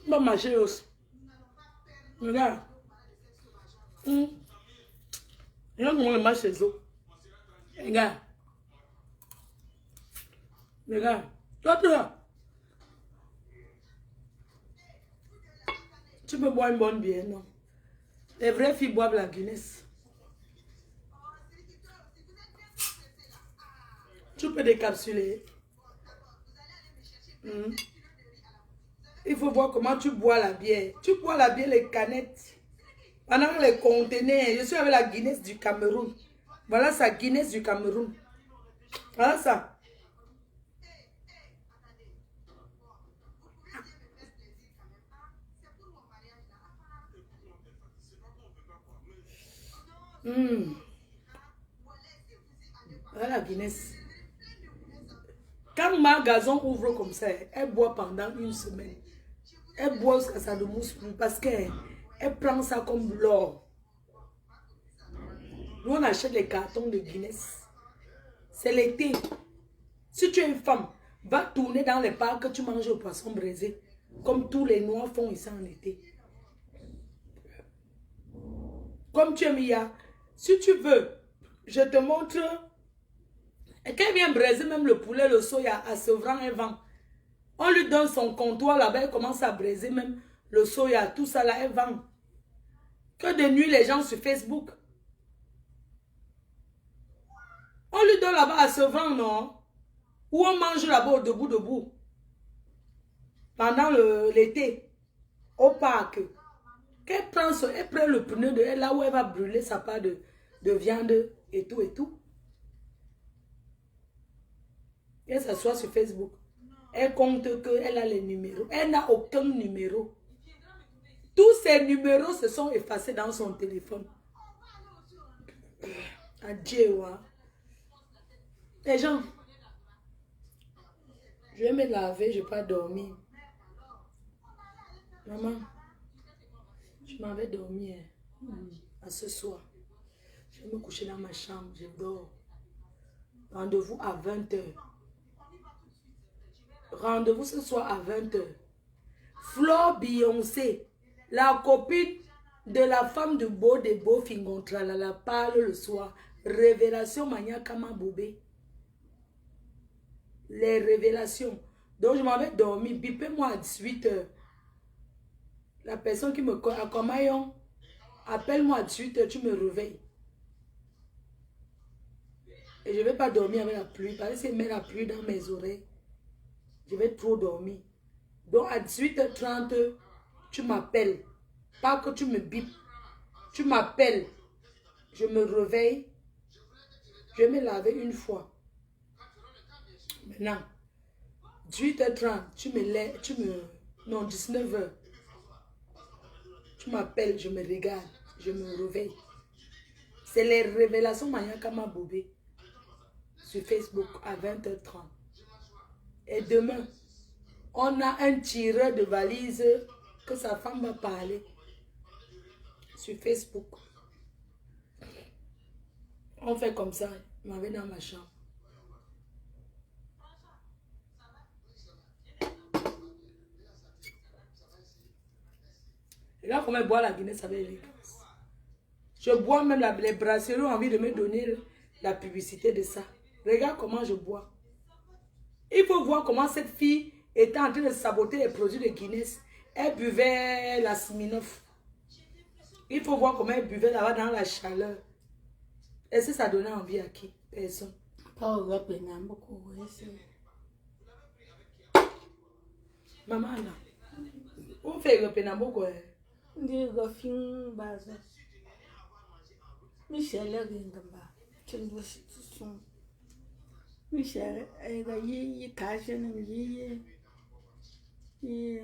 Tu vas marcher aussi. Regarde. Regarde comment il marche les os. Regarde. Regarde. Toi. Tu peux boire une bonne bière, non? Les vraies filles boivent la Guinness. Tu peux décapsuler. Il faut voir comment tu bois la bière. Tu bois la bière, les canettes. Pendant les conteneurs. Je suis avec la Guinness du Cameroun. Voilà sa Guinness du Cameroun. Voilà ça. Voilà la Guinness. Quand ma gazon ouvre comme ça, elle boit pendant une semaine. Elle boit jusqu'à ça ne mousse plus parce qu'elle prend ça comme l'or. Nous, on achète les cartons de Guinness. C'est l'été. Si tu es une femme, va tourner dans les parcs, tu manges au poisson braisé. Comme tous les Noirs font ici en été. Comme tu es Mia, si tu veux, je te montre. Et quand elle vient braiser même le poulet, le soya à Sevran et vend. On lui donne son comptoir là-bas, elle commence à braiser même le soya, tout ça là, elle vend. Que de nuit les gens sur Facebook. On lui donne là-bas à Sevran, non? Où on mange là-bas debout. Pendant l'été, au parc. Qu'elle prend le pneu de elle là où elle va brûler sa part de viande et tout. Elle s'assoit sur Facebook. Elle compte qu'elle a les numéros. Elle n'a aucun numéro. Tous ses numéros se sont effacés dans son téléphone. Adieu, ouais. Les gens, je vais me laver, je vais pas dormir. Maman, je m'en vais dormir à ce soir. Je vais me coucher dans ma chambre, je dors. Rendez-vous à 20h. Rendez-vous ce soir à 20h. Flore Beyoncé, la copine de la femme de Beau de Beau Fingontra, la parle le soir. Révélation Mania Kama Bobé. Les révélations. Donc je m'en vais dormir. Bipez-moi à 18h. La personne qui me accompagne, appelle-moi à 18h, tu me réveilles. Et je ne vais pas dormir avec la pluie. Parce que si elle met la pluie dans mes oreilles, je vais trop dormir. Donc à 18h30, tu m'appelles. Pas que tu me bipes. Tu m'appelles. Je me réveille. Je vais me laver une fois. Maintenant, 18h30, tu me lèves, non, 19h. Tu m'appelles, je me regarde, je me réveille. C'est les révélations Mayakama Bobé sur Facebook à 20h30. Et demain, on a un tireur de valise que sa femme va parler sur Facebook. On fait comme ça, je m'en vais dans ma chambre. Et là, comment boire la Guinness avec élégance. Je bois même les brasseries ont envie de me donner la publicité de ça. Regarde comment je bois. Il faut voir comment cette fille était en train de saboter les produits de Guinness. Elle buvait la Smirnoff. Il faut voir comment elle buvait là-bas dans la chaleur. Est-ce que ça donnait envie à qui? Personne. Maman, là. On fait repérer beaucoup. Michel Ringamba, Chinguson. Michel, ye Kajan, ye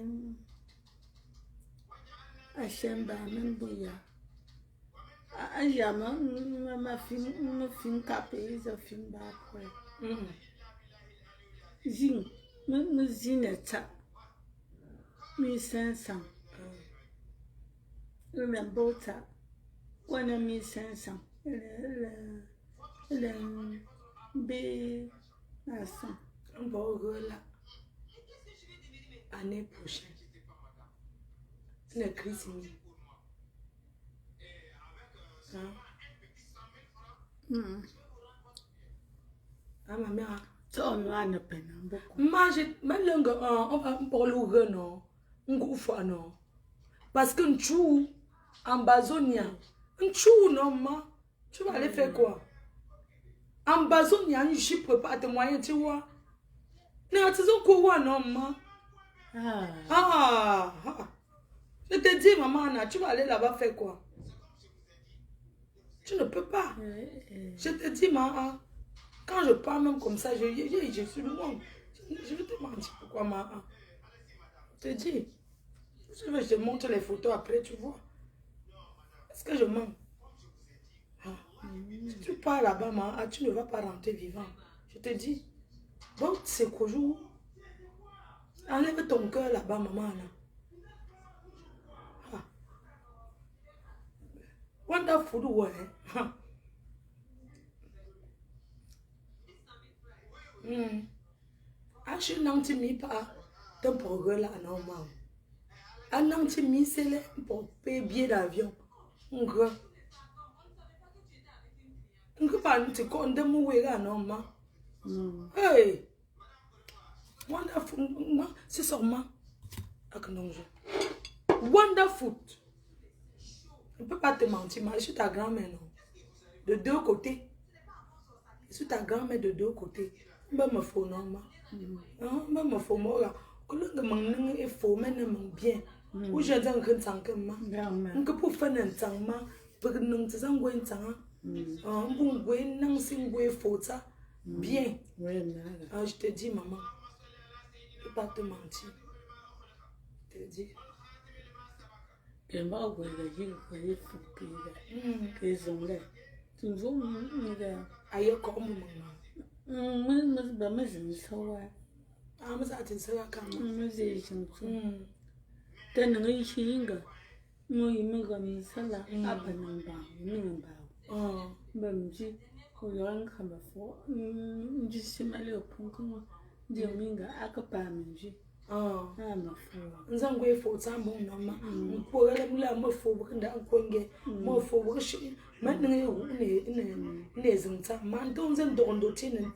Ashamba, Membuya. Ajama, ma fin capé is a fin back. Zin, Muzineta, Miss Sansom. Remember that when I miss some, be some. On va au là. Année prochaine. C'est une crise. Ah, ma mère. So, no, I'm a pen. On va pour l'ouvrir, non? On gouffe, non? Parce que nous chou, en Bazonia, un chou, non, ma. Tu vas aller faire quoi? En Bazonia, un chypre pas tes moyens, tu vois? Non, tu sais quoi, non, ma? Je te dis, maman, Anna, tu vas aller là-bas faire quoi? Tu ne peux pas. Je te dis, maman, quand je parle même comme ça, je suis le monde. Je vais te mentir pourquoi, maman. Je te dis. Je te montre les photos après, tu vois. Est-ce que je mens? Si tu pars là-bas, maman, tu ne vas pas rentrer vivant. Je te dis. Donc, c'est qu'au jour, enlève ton cœur là-bas, maman. Wonderful way. Je n'entends pas ton programme là, normal. Je n'entends pas pour payer billet d'avion. Je ne sais pas si tu comptes mourir là, normal. Hey! Wonderful. C'est sûrement. Wonderful. Je ne peux pas te mentir, mais je suis ta grand-mère, non? De deux côtés. Je suis ta grand-mère de deux côtés. Je me fais non, je me fais moi. Je me fais bien. Où j'ai un grand sang que moi. Je peux faire un sang, pour que nous te sang un sang. Un bon goût, non, c'est un goût faux ça. Bien. Oui, mais... Je te dis, maman. Je ne peux pas te mentir. Je te dis. Je ne vais pas vous dire que vous avez qu'ils ont l'air. Toujours, Aïe, comme maman. mais je ne sais pas. Ah, mais ça, tu sais pas comment. Mais je ne sais pas. T'as une chinga. Moi, il me gagne ça là. Ah, ben, non, non. Ben, je suis un cabafo. Je suis malé au point comment. Je m'inga à capamage. Ah, ma foi. Nous avons fait pour ça, mon maman. Pour aller me la me faut que dans Congue. Moi, faut que je. Maintenant, les uns, man, don't send on the tin.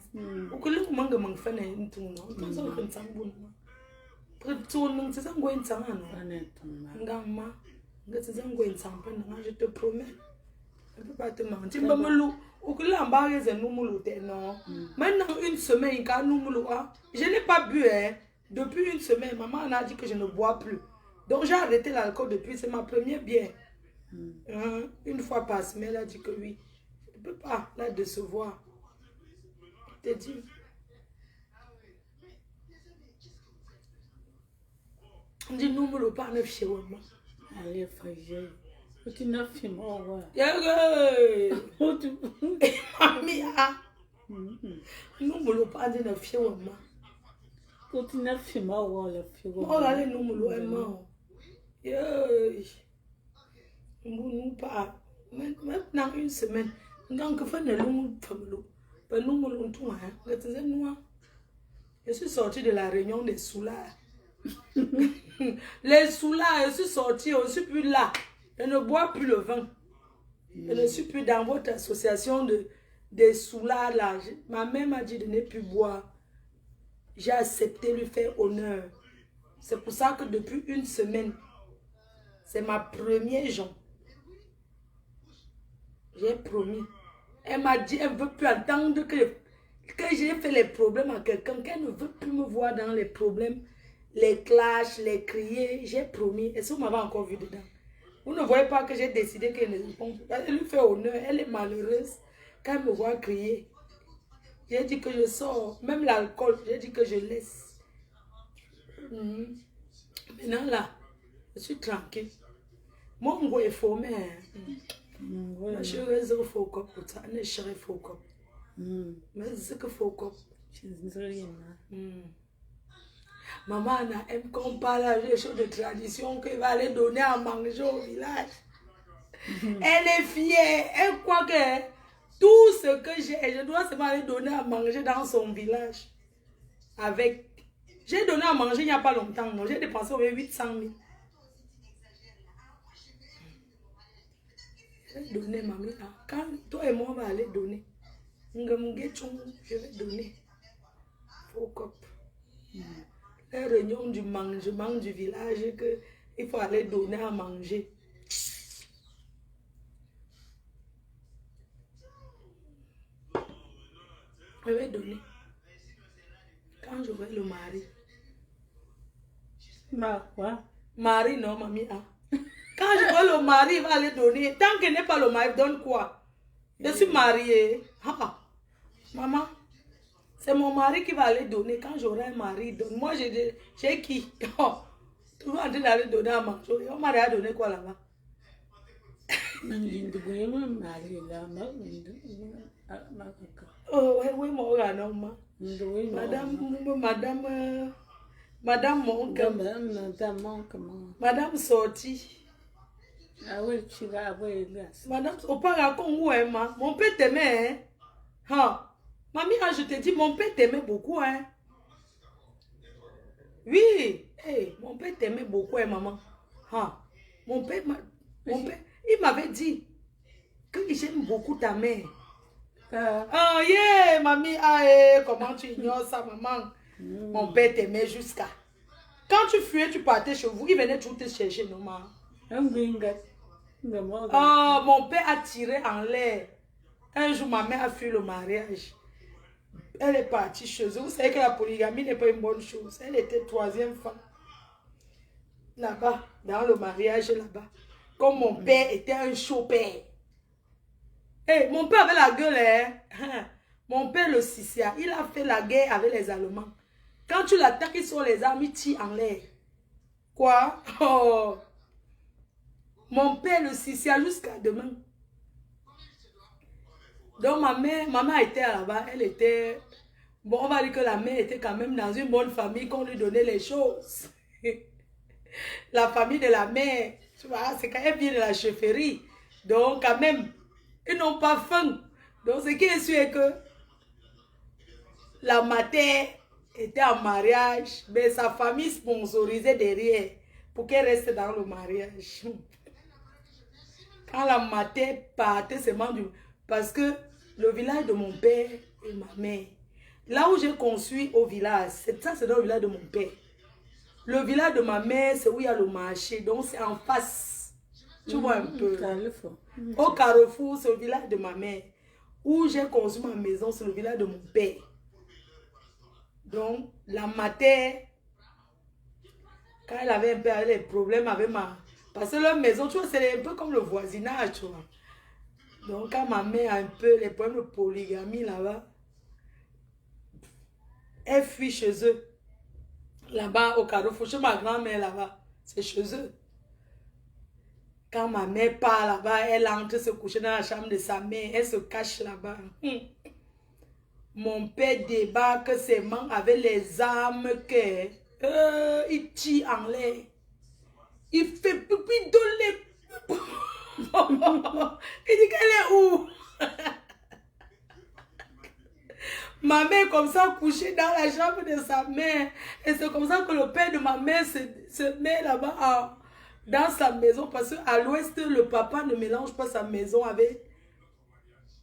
Ou que le manga man fan into no. Don't so can some one. Put to no, c'est un going to Ngama. C'est un going to je te promets. Je ne peux pas te mentir. Mamelou, ou que l'embarras est nous moulou, non. Maintenant, une semaine, quand nous moulou, je n'ai pas bu, hein. Depuis une semaine, maman a dit que je ne bois plus. Donc j'ai arrêté l'alcool depuis, c'est ma première bière. Une fois par semaine, elle a dit que oui. Je ne peux pas la décevoir. Je te dis. On dit nous ne pas neuf chez moi. Allez, frère. Tu n'as fait moi, Mamie, nous ne pas neuf chez moi. Continue à filmer le film. Oh là là, nous nous nous pas. Maintenant une semaine. Donc fait ne nous famelo. Ben nous tout hein. Je suis sortie de la réunion des soulards. Les soulards, je suis sortie, je ne suis plus là. Je ne bois plus le vin. Je ne suis plus dans votre association des soulards là. Ma mère m'a dit de ne plus boire. J'ai accepté lui faire honneur. C'est pour ça que depuis une semaine, c'est ma première jambe. J'ai promis. Elle m'a dit, elle ne veut plus attendre que j'ai fait les problèmes à quelqu'un, qu'elle ne veut plus me voir dans les problèmes, les clashs, les crier. J'ai promis. Et si vous m'avez encore vu dedans, vous ne voyez pas que j'ai décidé qu'elle ne répond pas. Elle lui fait honneur. Elle est malheureuse quand elle me voit crier. J'ai dit que je sors, même l'alcool, j'ai dit que je laisse. Maintenant là, je suis tranquille. Mon goût est formé. Je suis réseau faux cop pour ça, je suis faux cop. Mais c'est que faux cop. Maman aime qu'on parle des choses de tradition qu'elle va aller donner à manger au village. Elle est fière, elle croit que tout ce que j'ai, je dois seulement aller donner à manger dans son village. J'ai donné à manger il n'y a pas longtemps. J'ai dépensé 800 000. J'ai donné, mamie. Quand toi et moi, on va aller donner. Je vais donner. Au cop. La réunion du mangement du village, il faut aller donner à manger. Je vais donner. Quand j'aurai le mari. Quoi? Mari, non, mamie. Quand j'aurai le mari, il va aller donner. Tant qu'il n'est pas le mari, donne quoi? Je suis mariée. Maman, c'est mon mari qui va aller donner. Quand j'aurai un mari, donne. Moi, j'ai qui? Tu vas en train d'aller donner à manger. Mon mari a donné quoi là-bas? Oh, oui, moi, madame, mon gars. Madame sortie. Madame, au Paragon, mon père t'aimait, hein? Mamie, je te dis, mon père t'aimait beaucoup, hein? Oui, hey, mon père t'aimait beaucoup, hein, maman? Mon père, il m'avait dit que j'aime beaucoup ta mère. Yeah, mamie, comment tu ignores ça, maman? Mon père t'aimait jusqu'à. Quand tu fuyais, tu partais chez vous, il venait toujours te chercher, non, maman? Mon père a tiré en l'air. Un jour, ma mère a fui le mariage. Elle est partie chez eux. Vous savez que la polygamie n'est pas une bonne chose. Elle était troisième femme. Là-bas, dans le mariage, là-bas. Comme mon père était un chaud père. Mon père avait la gueule, hein. Mon père, le Sissia, il a fait la guerre avec les Allemands. Quand tu l'attaques, ils sont les armes, ils tirent en l'air. Quoi? Oh. Mon père, le Sissia, jusqu'à demain. Donc, ma mère était là-bas. Elle était... Bon, on va dire que la mère était quand même dans une bonne famille qu'on lui donnait les choses. La famille de la mère, tu vois, c'est quand même vient de la chefferie. Donc, quand même, ils n'ont pas faim. Donc, ce qui est sûr est que la mater était en mariage, mais sa famille sponsorisait derrière pour qu'elle reste dans le mariage. Quand la mater partait seulement du... Parce que le village de mon père et ma mère, là où j'ai construit au village, ça c'est dans le village de mon père. Le village de ma mère, c'est où il y a le marché, donc c'est en face. Tu vois un peu. Au Carrefour, c'est le village de ma mère. Où j'ai construit ma maison, c'est le village de mon père. Donc, la mater, quand elle avait un peu des problèmes avec ma... Parce que leur maison, tu vois, c'est un peu comme le voisinage, tu vois. Donc, quand ma mère a un peu les problèmes de polygamie là-bas, elle fuit chez eux. Là-bas, au Carrefour, chez ma grand-mère là-bas, c'est chez eux. Quand ma mère part là-bas, elle entre se coucher dans la chambre de sa mère, elle se cache là-bas. Mon père débarque seulement avec les armes que il tire en l'air. Il fait pipi dans les... Il dit qu'elle est où? Ma mère comme ça couchée dans la chambre de sa mère. Et c'est comme ça que le père de ma mère se met là-bas dans sa maison. Parce qu'à l'ouest, le papa ne mélange pas sa maison avec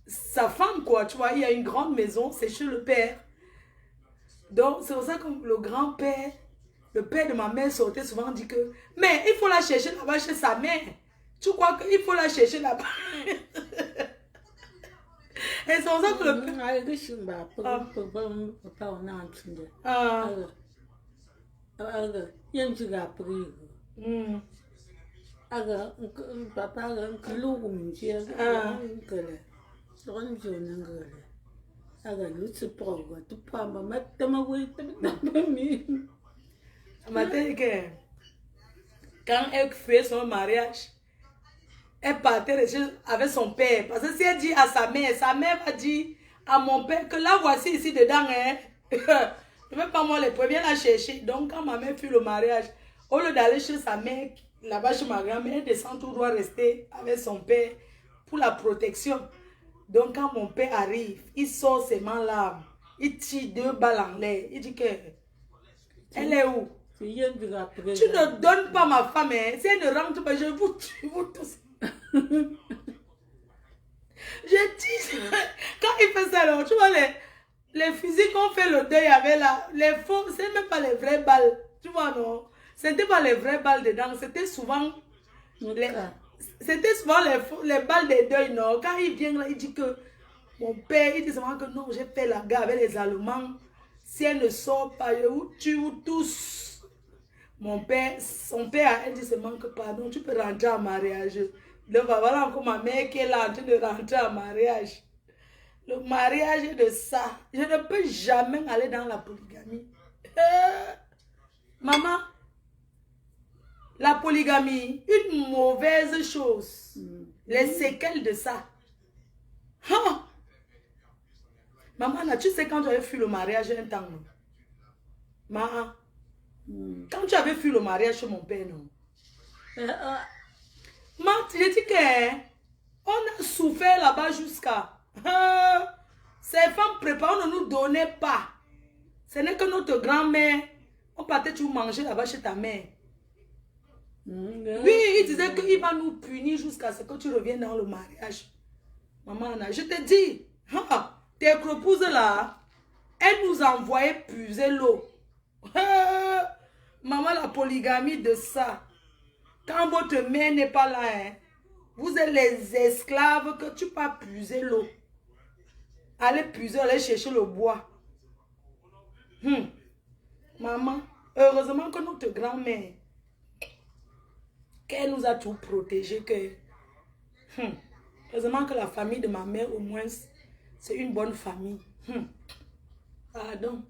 sa femme, quoi. Tu vois, il y a une grande maison, c'est chez le père. Donc, c'est pour ça que le grand-père, le père de ma mère sortait souvent, dit que, mais il faut la chercher là-bas chez sa mère. Tu crois qu'il faut la chercher là-bas? Et c'est pour ça que le père... Quand elle fait son mariage, elle partait avec son père. Parce que si elle dit à sa mère va dire à mon père que la voici ici dedans. Hein. Ne veux pas moi les premiers la chercher. Donc quand ma mère fit le mariage, au lieu d'aller chez sa mère, là-bas chez ma grand-mère, elle descend tout droit rester avec son père pour la protection. Donc quand mon père arrive, il sort ses mains là, il tire 2 balles en l'air. Il dit que, elle est où? Tu ne donnes pas ma femme, hein. Si elle ne rentre pas, je vous tue, vous tous. Je dis, quand il fait ça, alors, tu vois, les fusils qu'on fait le deuil avec là, les faux, c'est même pas les vraies balles. Tu vois, non? C'était pas les vraies balles dedans, c'était souvent les balles des deuils, non? Quand il vient là, il dit que mon père, il dit seulement que non, j'ai fait la guerre avec les Allemands. Si elle ne sort pas, je vous tue tous. Mon père, son père, elle dit seulement que pardon, tu peux rentrer en mariage. Donc voilà encore ma mère qui est là en train de rentrer en mariage. Le mariage de ça, je ne peux jamais aller dans la polygamie. Maman, la polygamie, une mauvaise chose. Les séquelles de ça. Hein? Maman, là, tu sais quand tu avais fui le mariage un temps, non? Maman. Quand tu avais fui le mariage chez mon père, non? Je dis qu'on a souffert là-bas jusqu'à... ces femmes préparées, on ne nous donnait pas. Ce n'est que notre grand-mère, on partait toujours manger là-bas chez ta mère. Oui, il disait qu'il va nous punir jusqu'à ce que tu reviennes dans le mariage. Maman, je te dis, tes propouses là, elles nous envoyaient puiser l'eau. Maman, la polygamie de ça. Quand votre mère n'est pas là, hein, vous êtes les esclaves que tu peux puiser l'eau. Allez puiser, allez chercher le bois. Maman, heureusement que notre grand-mère, qu'elle nous a tout protégé, heureusement que la famille de ma mère, au moins, c'est une bonne famille. Pardon.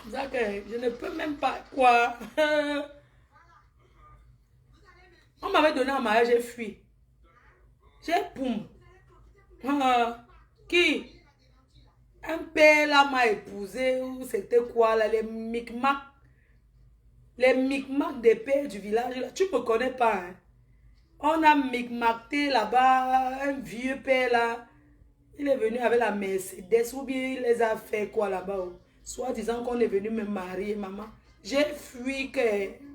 D'accord, je ne peux même pas quoi. On m'avait donné un mariage, j'ai fui. J'ai poum. Qui? Un père là m'a épousé, ou c'était quoi là, les micmacs. Les micmacs des pères du village là, tu me connais pas. Hein? On a micmacté là-bas, un vieux père là. Il est venu avec la Mercedes, ou bien il les a fait quoi là-bas. Soit disant qu'on est venu me marier, maman. J'ai fui que...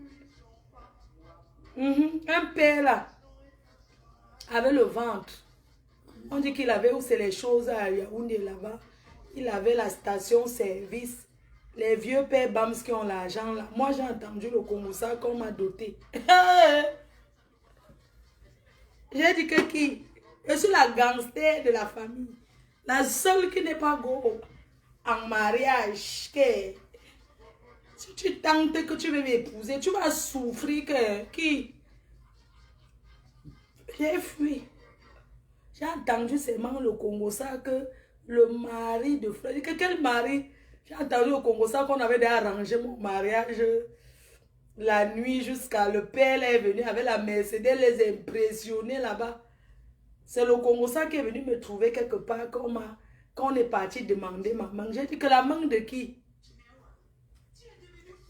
Un père là, avec le ventre. On dit qu'il avait où c'est les choses à Yaoundé là-bas. Il avait la station-service. Les vieux pères Bams qui ont l'argent là. Moi j'ai entendu le Congo ça qu'on m'a doté. J'ai dit que qui? Je suis la gangster de la famille. La seule qui n'est pas go en mariage. Que, si tu tentes que tu veux m'épouser, tu vas souffrir que qui? J'ai fui. J'ai entendu seulement le Congo ça que le mari de frère. Quel mari? J'ai entendu au Congo ça qu'on avait déjà arrangé mon mariage la nuit jusqu'à le père est venu avec la Mercedes les impressionner là-bas. C'est le Congo ça qui est venu me trouver quelque part quand on est parti demander ma main. J'ai dit que la main de qui?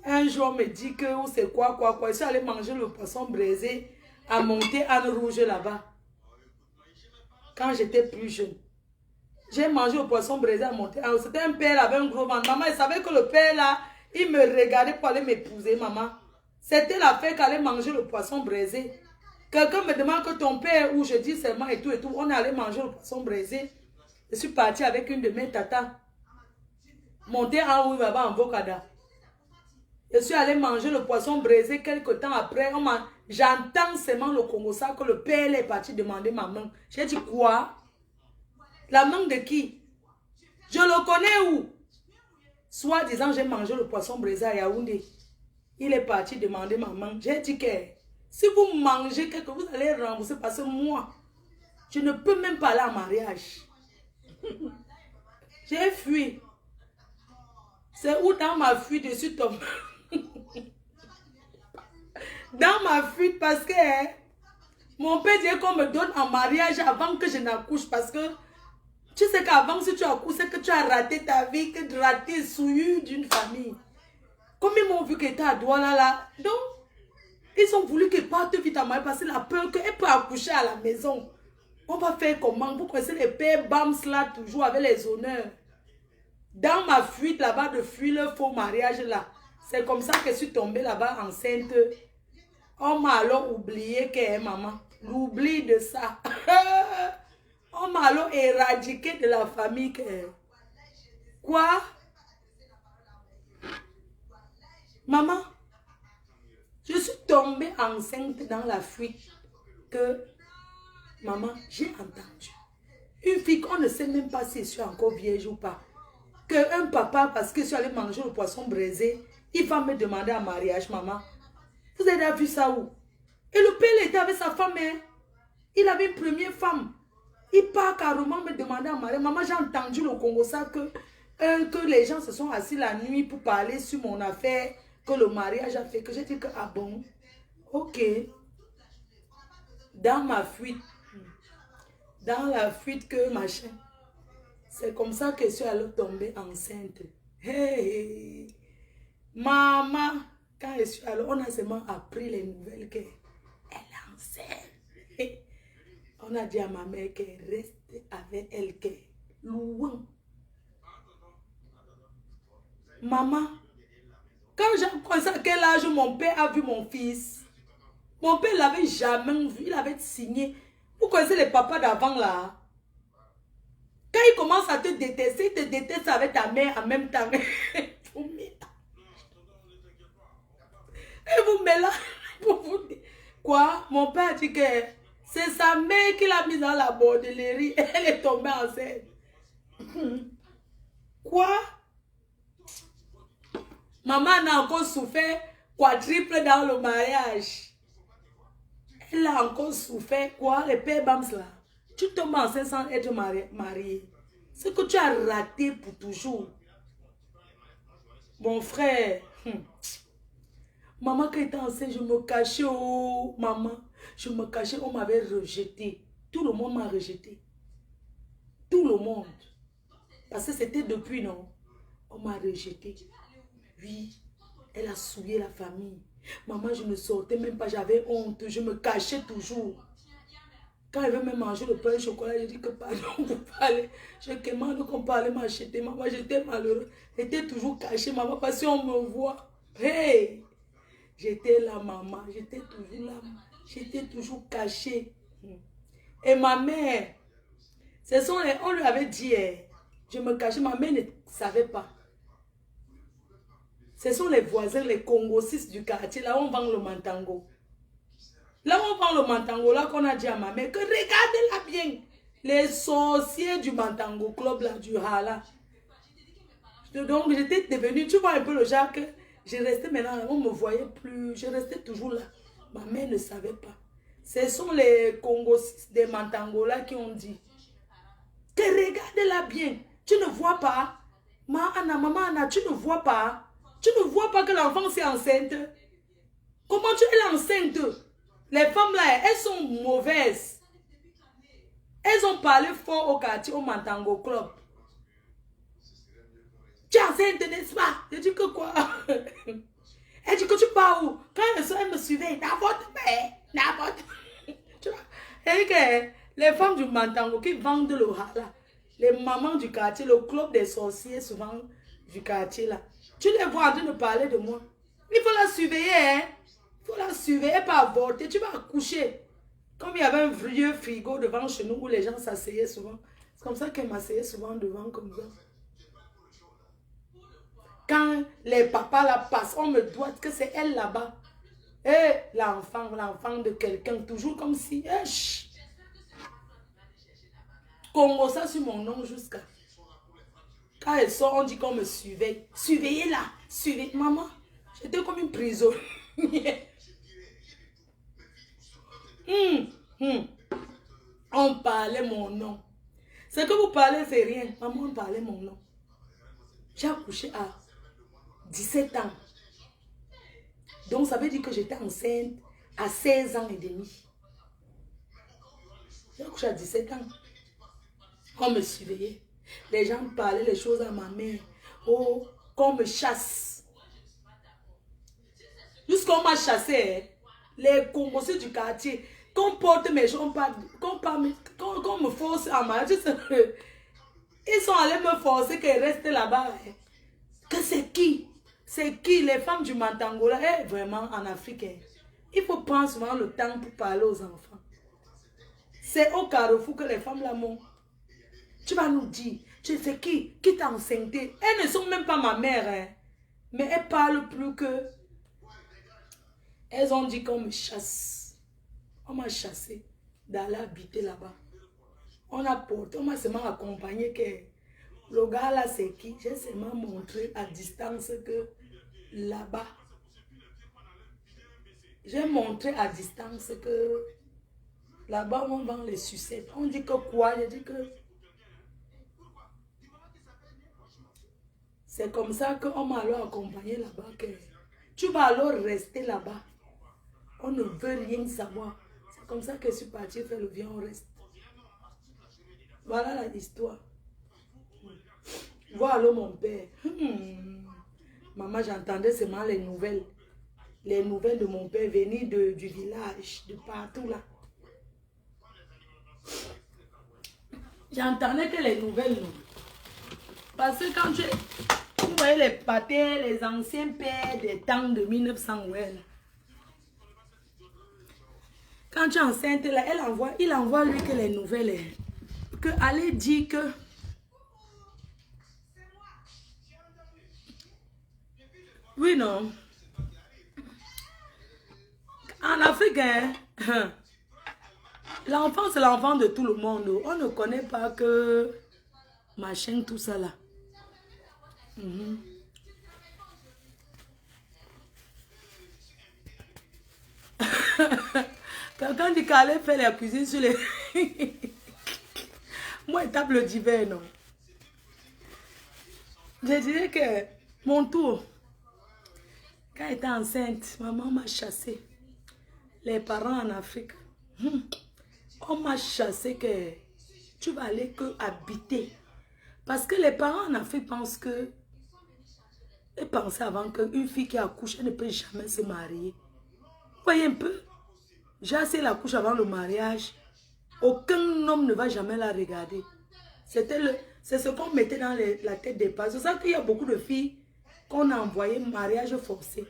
Un jour on me dit que c'est quoi. Je suis allé manger le poisson braisé à monter à Rouge là-bas. Quand j'étais plus jeune. J'ai mangé le poisson braisé à monter. C'était un père avec un gros ventre. Maman, il savait que le père là, il me regardait pour aller m'épouser, maman. C'était la fête qu'allait manger le poisson braisé. Quelqu'un me demande que ton père, où je dis seulement et tout. On est allé manger le poisson braisé. Je suis partie avec une de mes tatas. Monter en haut là-bas en Bocada. Je suis allé manger le poisson braisé quelques temps après. J'entends seulement le Congo ça que le père est parti demander ma main. J'ai dit quoi? La main de qui? Je le connais où? Soit disant j'ai mangé le poisson braisé à Yaoundé. Il est parti demander ma main. J'ai dit que si vous mangez quelque chose, vous allez rembourser parce que moi, je ne peux même pas aller en mariage. J'ai fui. C'est où dans ma fuite je suis tombée. Dans ma fuite parce que mon père dit qu'on me donne en mariage avant que je n'accouche parce que tu sais qu'avant si tu accouches c'est que tu as raté ta vie, que tu as raté le souillure d'une famille. Comme ils m'ont vu que tu à Douala là, donc ils ont voulu qu'elle parte vite à mariage parce que la peur qu'elle peut accoucher à la maison. On va faire comment? Vous connaissez les pères Bams là toujours avec les honneurs. Dans ma fuite là-bas de fuir le faux mariage là, c'est comme ça que je suis tombée là-bas enceinte. On m'a alors oublié qu'elle est maman. L'oubli de ça. On m'a alors éradiqué de la famille qu'elle. Quoi? Maman, je suis tombée enceinte dans la fuite que maman, j'ai entendu. Une fille qu'on ne sait même pas si je suis encore vierge ou pas. qu'un papa, parce que je suis allé manger le poisson braisé, il va me demander en mariage, maman. Vous avez vu ça où? Et le père était avec sa femme, hein? Il avait une première femme. Il part carrément me demander en mariage. Maman, j'ai entendu le Congo ça que les gens se sont assis la nuit pour parler sur mon affaire, que le mariage a fait, que j'ai dit que, ah bon, ok. Dans ma fuite, dans la fuite que machin, c'est comme ça que je suis allée tomber enceinte. Hey, maman, quand je suis allée, on a seulement appris les nouvelles qu'elle est enceinte. On a dit à ma mère qu'elle reste avec elle, qu'elle est loin. Maman, quand j'ai commencé à quel âge mon père a vu mon fils? Mon père ne l'avait jamais vu, il avait signé. Vous connaissez les papas d'avant là? Quand il commence à te détester, il te déteste avec ta mère en même temps. Et vous mélangez pour vous dire. Quoi? Mon père a dit que c'est sa mère qui l'a mise dans la bordellerie. Elle est tombée enceinte. Quoi? Maman a encore souffert quadruple dans le mariage. Elle a encore souffert quoi? Les pères Bams là. Tu tombes enceinte sans être marié. Ce que tu as raté pour toujours. Mon frère. Maman, quand elle était enceinte, je me cachais. Oh, maman. Je me cachais. On m'avait rejeté. Tout le monde m'a rejeté. Tout le monde. Parce que c'était depuis, non? On m'a rejeté. Oui. Elle a souillé la famille. Maman, je ne sortais même pas. J'avais honte. Je me cachais toujours. Quand elle veut me manger le pain et le chocolat, je dis que pardon, vous parlez. Je demande qu'on parlait m'acheter. Maman, j'étais malheureux. J'étais toujours cachée, maman, parce qu'on me voit. Hey! J'étais là, maman. J'étais toujours là. J'étais toujours cachée. Et ma mère, on lui avait dit, je me cachais. Ma mère ne savait pas. Ce sont les voisins, les Congosistes du quartier. Là, on vend le mantango. Là, on vend le mantango. Là, qu'on a dit à ma mère que regardez-la bien. Les sorciers du mantango club, là, du Hala. Donc, j'étais devenue, tu vois un peu le genre que je restais maintenant, on ne me voyait plus. Je restais toujours là. Ma mère ne savait pas. Ce sont les Congosistes des mantango là qui ont dit que regardez-la bien. Tu ne vois pas. Maman Anna, tu ne vois pas. Tu ne vois pas que l'enfant est enceinte. Comment tu es enceinte? Les femmes là, elles sont mauvaises. Elles ont parlé fort au quartier, au Mantango Club. Tu es enceinte, n'est-ce pas? Je dis que quoi? Elle dit que tu pars où? Quand elle me suivait, n'importe quoi. Tu vois? Elle dit que les femmes du Mantango qui vendent le hala, les mamans du quartier, le club des sorciers souvent du quartier là. Tu les vois en train de parler de moi. Il faut la surveiller, hein. Il faut la surveiller, pas avorter. Tu vas accoucher. Comme il y avait un vieux frigo devant chez nous où les gens s'asseyaient souvent. C'est comme ça qu'elle m'asseyait souvent devant comme ça. Quand les papas la passent, on me doit que c'est elle là-bas. Et l'enfant de quelqu'un, toujours comme si... Congo ça sur mon nom jusqu'à... Quand elle sort, on dit qu'on me surveille. Surveillez-la. Surveillez. Maman, j'étais comme une prisonnière. On parlait mon nom. Ce que vous parlez, c'est rien. Maman, on parlait mon nom. J'ai accouché à 17 ans. Donc, ça veut dire que j'étais enceinte à 16 ans et demi. J'ai accouché à 17 ans. On me surveillait. Les gens parlaient les choses à ma mère. Oh, qu'on me chasse. Jusqu'on m'a chassé. Hein. Les Congolais du quartier. Qu'on porte mes choses, qu'on me force à marcher. Ils sont allés me forcer qu'elle reste là-bas. Hein. Que c'est qui? C'est qui? Les femmes du Mantangola. Eh, vraiment, en Afrique. Hein. Il faut prendre souvent le temps pour parler aux enfants. C'est au Carrefour que les femmes là m'ont. Tu vas nous dire, tu sais qui t'a enceinté? Elles ne sont même pas ma mère, hein. Mais elles parlent plus que... Elles ont dit qu'on me chasse. On m'a chassé d'aller habiter là-bas. On m'a seulement accompagné que le gars là c'est qui? J'ai seulement montré à distance que là-bas. J'ai montré à distance que là-bas on vend les sucettes. On dit que quoi? J'ai dit que... C'est comme ça qu'on m'a alors accompagné là-bas. Tu vas alors rester là-bas. On ne veut rien savoir. C'est comme ça que je suis partie faire le viens, on reste. Voilà l'histoire. Voilà mon père. Maman, j'entendais seulement les nouvelles. Les nouvelles de mon père venir du village, de partout là. J'entendais que les nouvelles. Non. Parce que quand vous voyez les pâtés, les anciens pères des temps de 1900, ouais, là. Quand tu es enceinte, là, il envoie lui que les nouvelles. Que allez dire que... Oui, non. En Afrique, hein, l'enfant, c'est l'enfant de tout le monde. On ne connaît pas que machin, tout ça là. Quelqu'un dit qu'elle fait la cuisine sur les... Moi, table d'hiver, non. Je dirais que mon tour, quand j'étais enceinte, maman m'a chassé. Les parents en Afrique, on m'a chassé que tu vas aller que habiter. Parce que les parents en Afrique pensent que, ils pensaient avant qu'une fille qui accouche, elle ne peut jamais se marier. Vous voyez un peu? J'ai assez la couche avant le mariage. Aucun homme ne va jamais la regarder. C'est ce qu'on mettait dans la tête des parents. C'est ça qu'il y a beaucoup de filles qu'on a envoyées mariage forcé.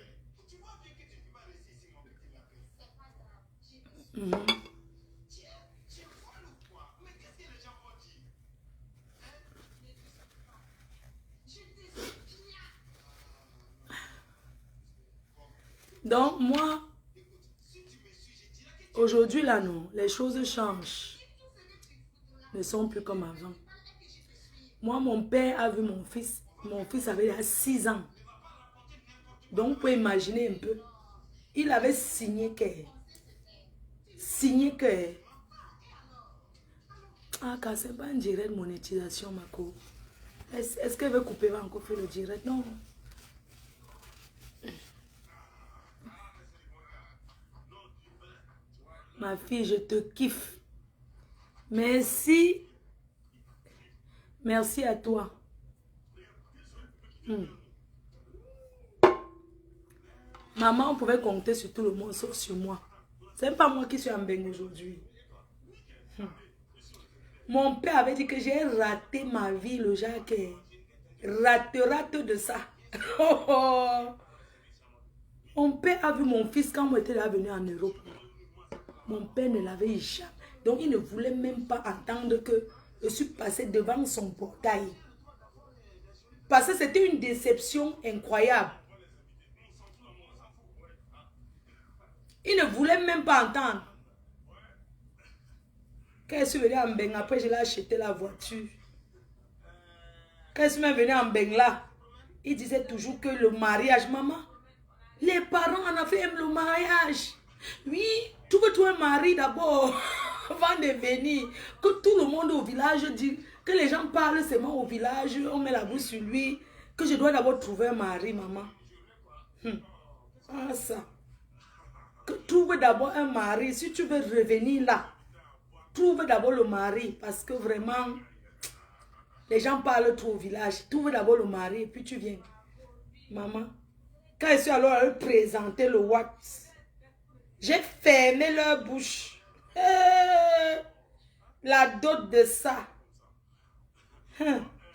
Donc, moi, aujourd'hui, là, non, les choses changent. Ne sont plus comme avant. Moi, mon père a vu mon fils. Mon fils avait 6 ans. Donc, vous pouvez imaginer un peu. Il avait signé que... Ah, car c'est pas un direct monétisation, ma co. Est-ce qu'elle veut couper, va encore faire le direct? Non. Ma fille, je te kiffe. Merci. Merci à toi. Maman, on pouvait compter sur tout le monde, sauf sur moi. C'est pas moi qui suis en bain aujourd'hui. Mon père avait dit que j'ai raté ma vie, le Jacques. Rate de ça. Mon père a vu mon fils quand moi j'étais là venu en Europe. Mon père ne l'avait jamais. Donc il ne voulait même pas entendre que je suis passée devant son portail. Parce que c'était une déception incroyable. Il ne voulait même pas entendre. Quand je suis venue en Beng, après je l'ai acheté la voiture. Quand je suis venue en Beng là, il disait toujours que le mariage, maman, les parents en Afrique aiment le mariage. Oui, tu veux trouver un mari d'abord avant de venir. Que tout le monde au village dit, que les gens parlent seulement au village, on met la bouche sur lui, que je dois d'abord trouver un mari, maman. Ah ça. Que trouve d'abord un mari, si tu veux revenir là, trouve d'abord le mari, parce que vraiment, les gens parlent trop au village. Trouve d'abord le mari et puis tu viens. Maman, quand je suis alors à leur présenter le Watts, j'ai fermé leur bouche. La dot de ça.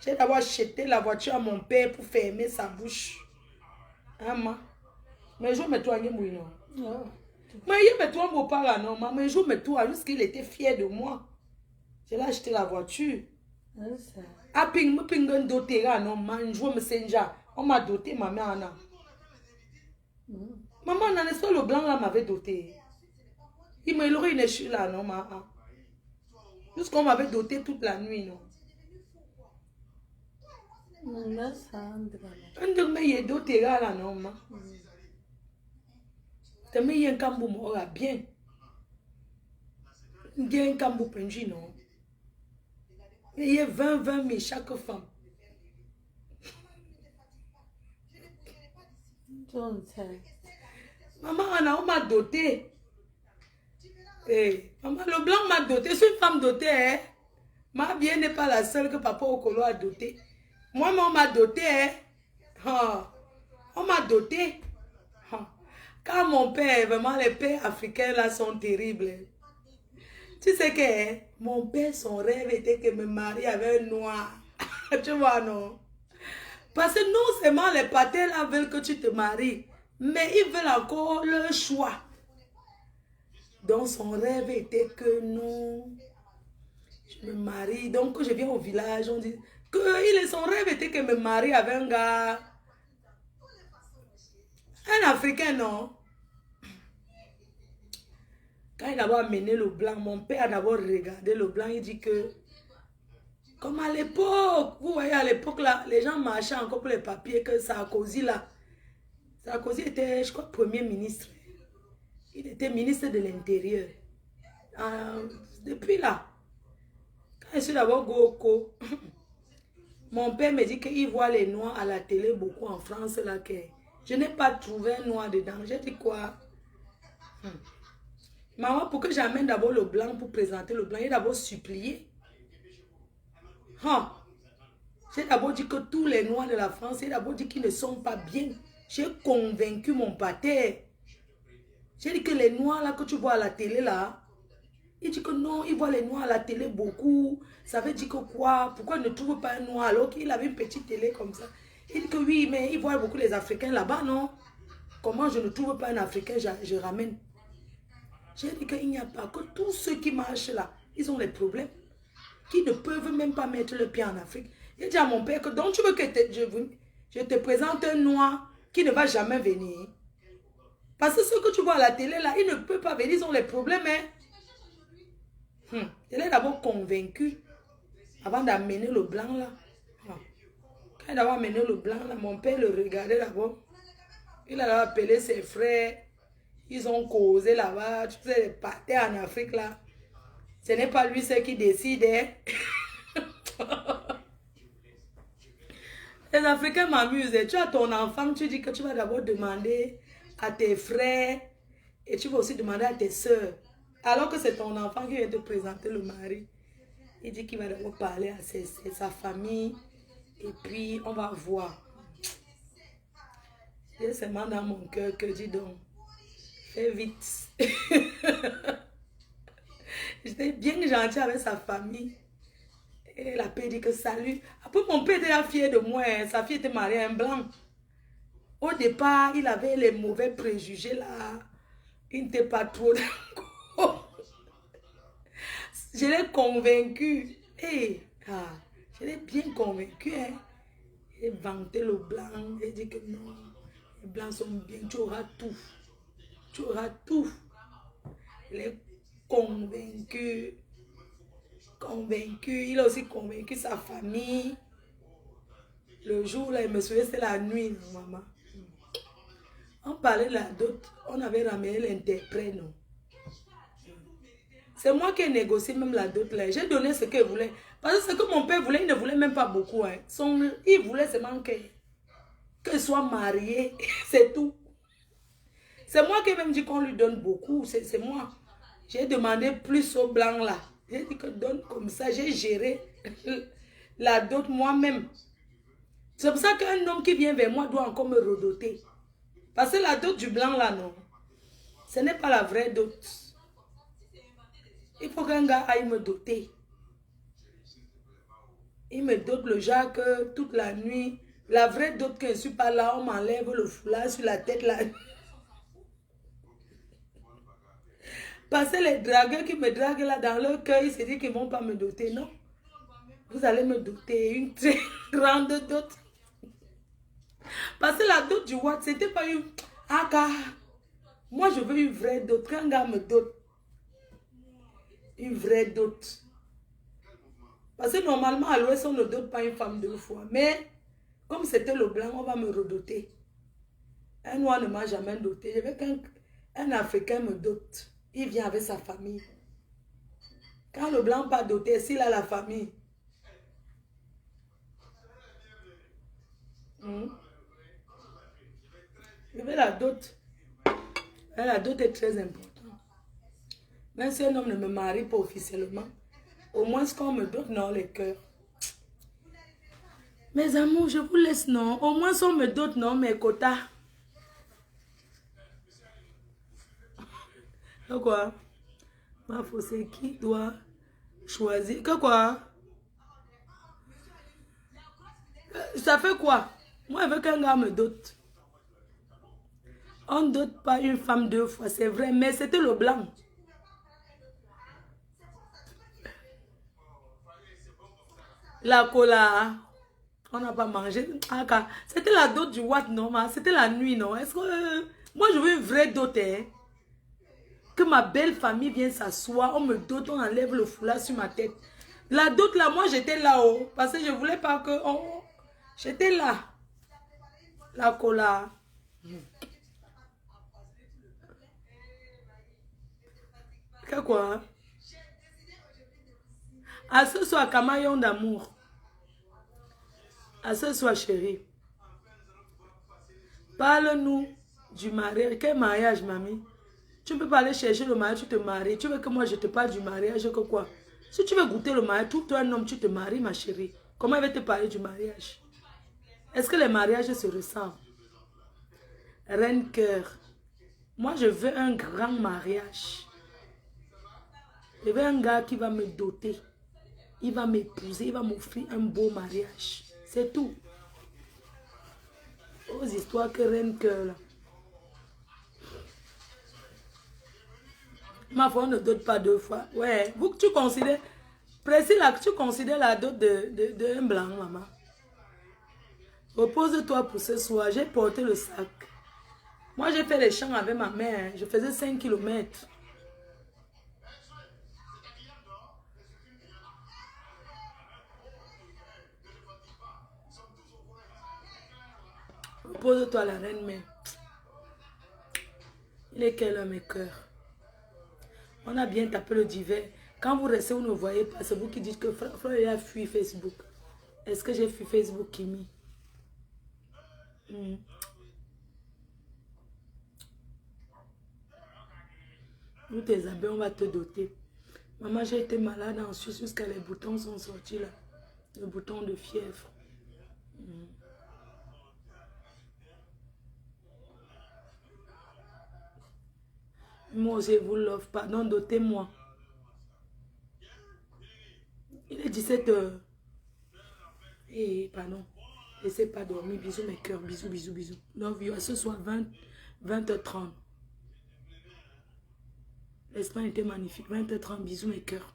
J'ai d'abord acheté la voiture à mon père pour fermer sa bouche. Maman, mais je me toigne mouillon. Mais il me toigne mon père là, non, mais je me toigne jusqu'il était fier de moi. J'ai acheté la voiture. A ping me pingon doté là, non, man, je me senja. On m'a doté, ma mère, Anna. Maman, non, est-ce que le blanc là m'avait doté? Il me l'aurait une échue là, non, maman. Jusqu'on m'avait doté toute la nuit, non. Un de mes doté là, non, maman. T'as mis un cambou, moi, bien. Il y a un cambou pendu, non. Il y a 20 000 chaque femme. Maman, on m'a doté. Maman, le blanc m'a doté. Je suis une femme dotée. Hein? Ma bien n'est pas la seule que papa Okolo a doté. Moi, on m'a doté. Hein? On m'a doté. Quand mon père, vraiment, les pères africains là sont terribles. Tu sais que mon père, son rêve était que me marie avec un noir. Tu vois, non? Parce que non seulement les patins là veulent que tu te maries, mais ils veulent encore leur choix. Donc son rêve était que non, je me marie. Donc je viens au village, on dit que son rêve était que me marie avec un gars. Un Africain, non? Quand il a d'abord amené le blanc, mon père a d'abord regardé le blanc, il dit que, comme à l'époque, vous voyez à l'époque là, les gens marchaient encore pour les papiers, que Sarkozy là, Sarkozy était, je crois, premier ministre. Il était ministre de l'Intérieur. Depuis là, Je suis d'abord Goko. Mon père me dit qu'il voit les noirs à la télé beaucoup en France. Là, que je n'ai pas trouvé un noir dedans. J'ai dit quoi? Maman, pour que j'amène d'abord le blanc pour présenter le blanc, il a d'abord supplié. J'ai d'abord dit que tous les noirs de la France, j'ai d'abord dit qu'ils ne sont pas bien. J'ai convaincu mon pater. J'ai dit que les noirs là que tu vois à la télé là, il dit que non, il voit les noirs à la télé beaucoup. Ça veut dire que quoi? Pourquoi il ne trouve pas un noir alors qu'il avait une petite télé comme ça? Il dit que oui, mais il voit beaucoup les Africains là-bas, non? Comment je ne trouve pas un Africain, je ramène. J'ai dit qu'il n'y a pas que tous ceux qui marchent là, ils ont des problèmes. Qui ne peuvent même pas mettre le pied en Afrique. J'ai dit à mon père que donc tu veux que je te présente un noir qui ne va jamais venir. Parce que ceux que tu vois à la télé là, ils ne peuvent pas venir, ils ont des problèmes. Je l'ai d'abord convaincu avant d'amener le blanc là. Quand il a amené le blanc là, mon père le regardait d'abord. Il a appelé ses frères. Ils ont causé là-bas. Tu sais, les parties en Afrique là. Ce n'est pas lui qui décide. Les Africains m'amusent. Tu as ton enfant, tu dis que tu vas d'abord demander à tes frères et tu vas aussi demander à tes soeurs. Alors que c'est ton enfant qui vient te présenter le mari. Il dit qu'il va d'abord parler à sa famille et puis on va voir. J'ai seulement dans mon cœur que dis donc, fais vite. J'étais bien gentil avec sa famille. Et la paix dit que salut. Après, mon père était fier de moi. Sa fille était mariée à un blanc. Au départ, il avait les mauvais préjugés là. Il n'était pas trop d'accord. Je l'ai convaincu. Je l'ai bien convaincu. J'ai vanté le blanc. J'ai dit que non, les blancs sont bien. Tu auras tout. Tu auras tout. Je l'ai convaincu. Il a aussi convaincu sa famille. Le jour là, il me souviens, c'était la nuit, non, maman. On parlait de la dot, on avait ramené l'interprète, non. C'est moi qui ai négocié même la dot là. J'ai donné ce qu'il voulait. Parce que ce que mon père voulait, il ne voulait même pas beaucoup. Il voulait seulement qu'il soit marié, c'est tout. C'est moi qui ai même dit qu'on lui donne beaucoup, c'est moi. J'ai demandé plus au blanc là. J'ai dit que donne comme ça, j'ai géré la dot moi-même. C'est pour ça qu'un homme qui vient vers moi doit encore me redoter. Parce que la dot du blanc là, non. Ce n'est pas la vraie dot. Il faut qu'un gars aille me doter. Il me dote le genre que toute la nuit, la vraie dot que je ne suis pas là, on m'enlève le foulard sur la tête là. Parce que les dragueurs qui me draguent là dans leur cœur, ils se disent qu'ils ne vont pas me doter, non. Vous allez me doter une très grande dot. Parce que la dot du Watt, c'était pas une... Moi, je veux une vraie dot. Quand un gars me dote, une vraie dot. Parce que normalement, à l'ouest, on ne dote pas une femme 2 fois. Mais, comme c'était le blanc, on va me redoter. Un noir ne m'a jamais doté. Je veux qu'un Africain me dote. Il vient avec sa famille. Quand le blanc pas doté, s'il a la famille. Je veux la dot. La dot est très importante. Même si un homme ne me marie pas officiellement, au moins ce qu'on me dote dans le cœur. Mes amours, je vous laisse, non. Au moins on me dote, non, mes quotas. Quoi? Ma c'est qui doit choisir. Que quoi? Ça fait quoi? Moi, je veux qu'un gars me dote. On ne dote pas une femme 2 fois, c'est vrai, mais c'était le blanc. La cola, on n'a pas mangé. C'était la dot du Watt, non? C'était la nuit, non? Est-ce que... moi, je veux une vraie dot, hein? Que ma belle famille vienne s'asseoir, on me dote, on enlève le foulard sur ma tête. La dot là, moi j'étais là-haut. Parce que je ne voulais pas que... J'étais là. La cola. Que quoi? À ce soir, Camaillon d'amour. À ce soir, chérie. Parle-nous du mariage. Quel mariage, mamie? Tu ne peux pas aller chercher le mariage, tu te maries. Tu veux que moi je te parle du mariage, que quoi? Si tu veux goûter le mariage, trouve-toi un homme, tu te maries, ma chérie. Comment il va te parler du mariage? Est-ce que les mariages se ressemblent? Reine cœur. Moi, je veux un grand mariage. Je veux un gars qui va me doter. Il va m'épouser, il va m'offrir un beau mariage. C'est tout. Aux histoires que reine cœur là. Ma foi, on ne dote pas 2 fois. Ouais, vous, tu considères, précis là, tu considères la dot d'un blanc, maman. Repose-toi pour ce soir. J'ai porté le sac. Moi, j'ai fait les champs avec ma mère. Je faisais 5 km. Repose-toi, la reine mère. Il est quelle heure, mes cœurs? On a bien tapé le divers. Quand vous restez, vous ne voyez pas. C'est vous qui dites que Fleur a fui Facebook. Est-ce que j'ai fui Facebook, Kimi? Nous, tes abeilles, on va te doter. Maman, j'ai été malade en Suisse jusqu'à les boutons sont sortis là. Le bouton de fièvre. Moi, je vous l'offre. Pardon, dotez-moi. Il est 17h. Eh, pardon. Laissez pas dormir. Bisous, mes cœurs. Bisous, bisous, bisous. Love you. À ce soir, 20h30. L'Espagne était magnifique. 20h30. Bisous, mes cœurs.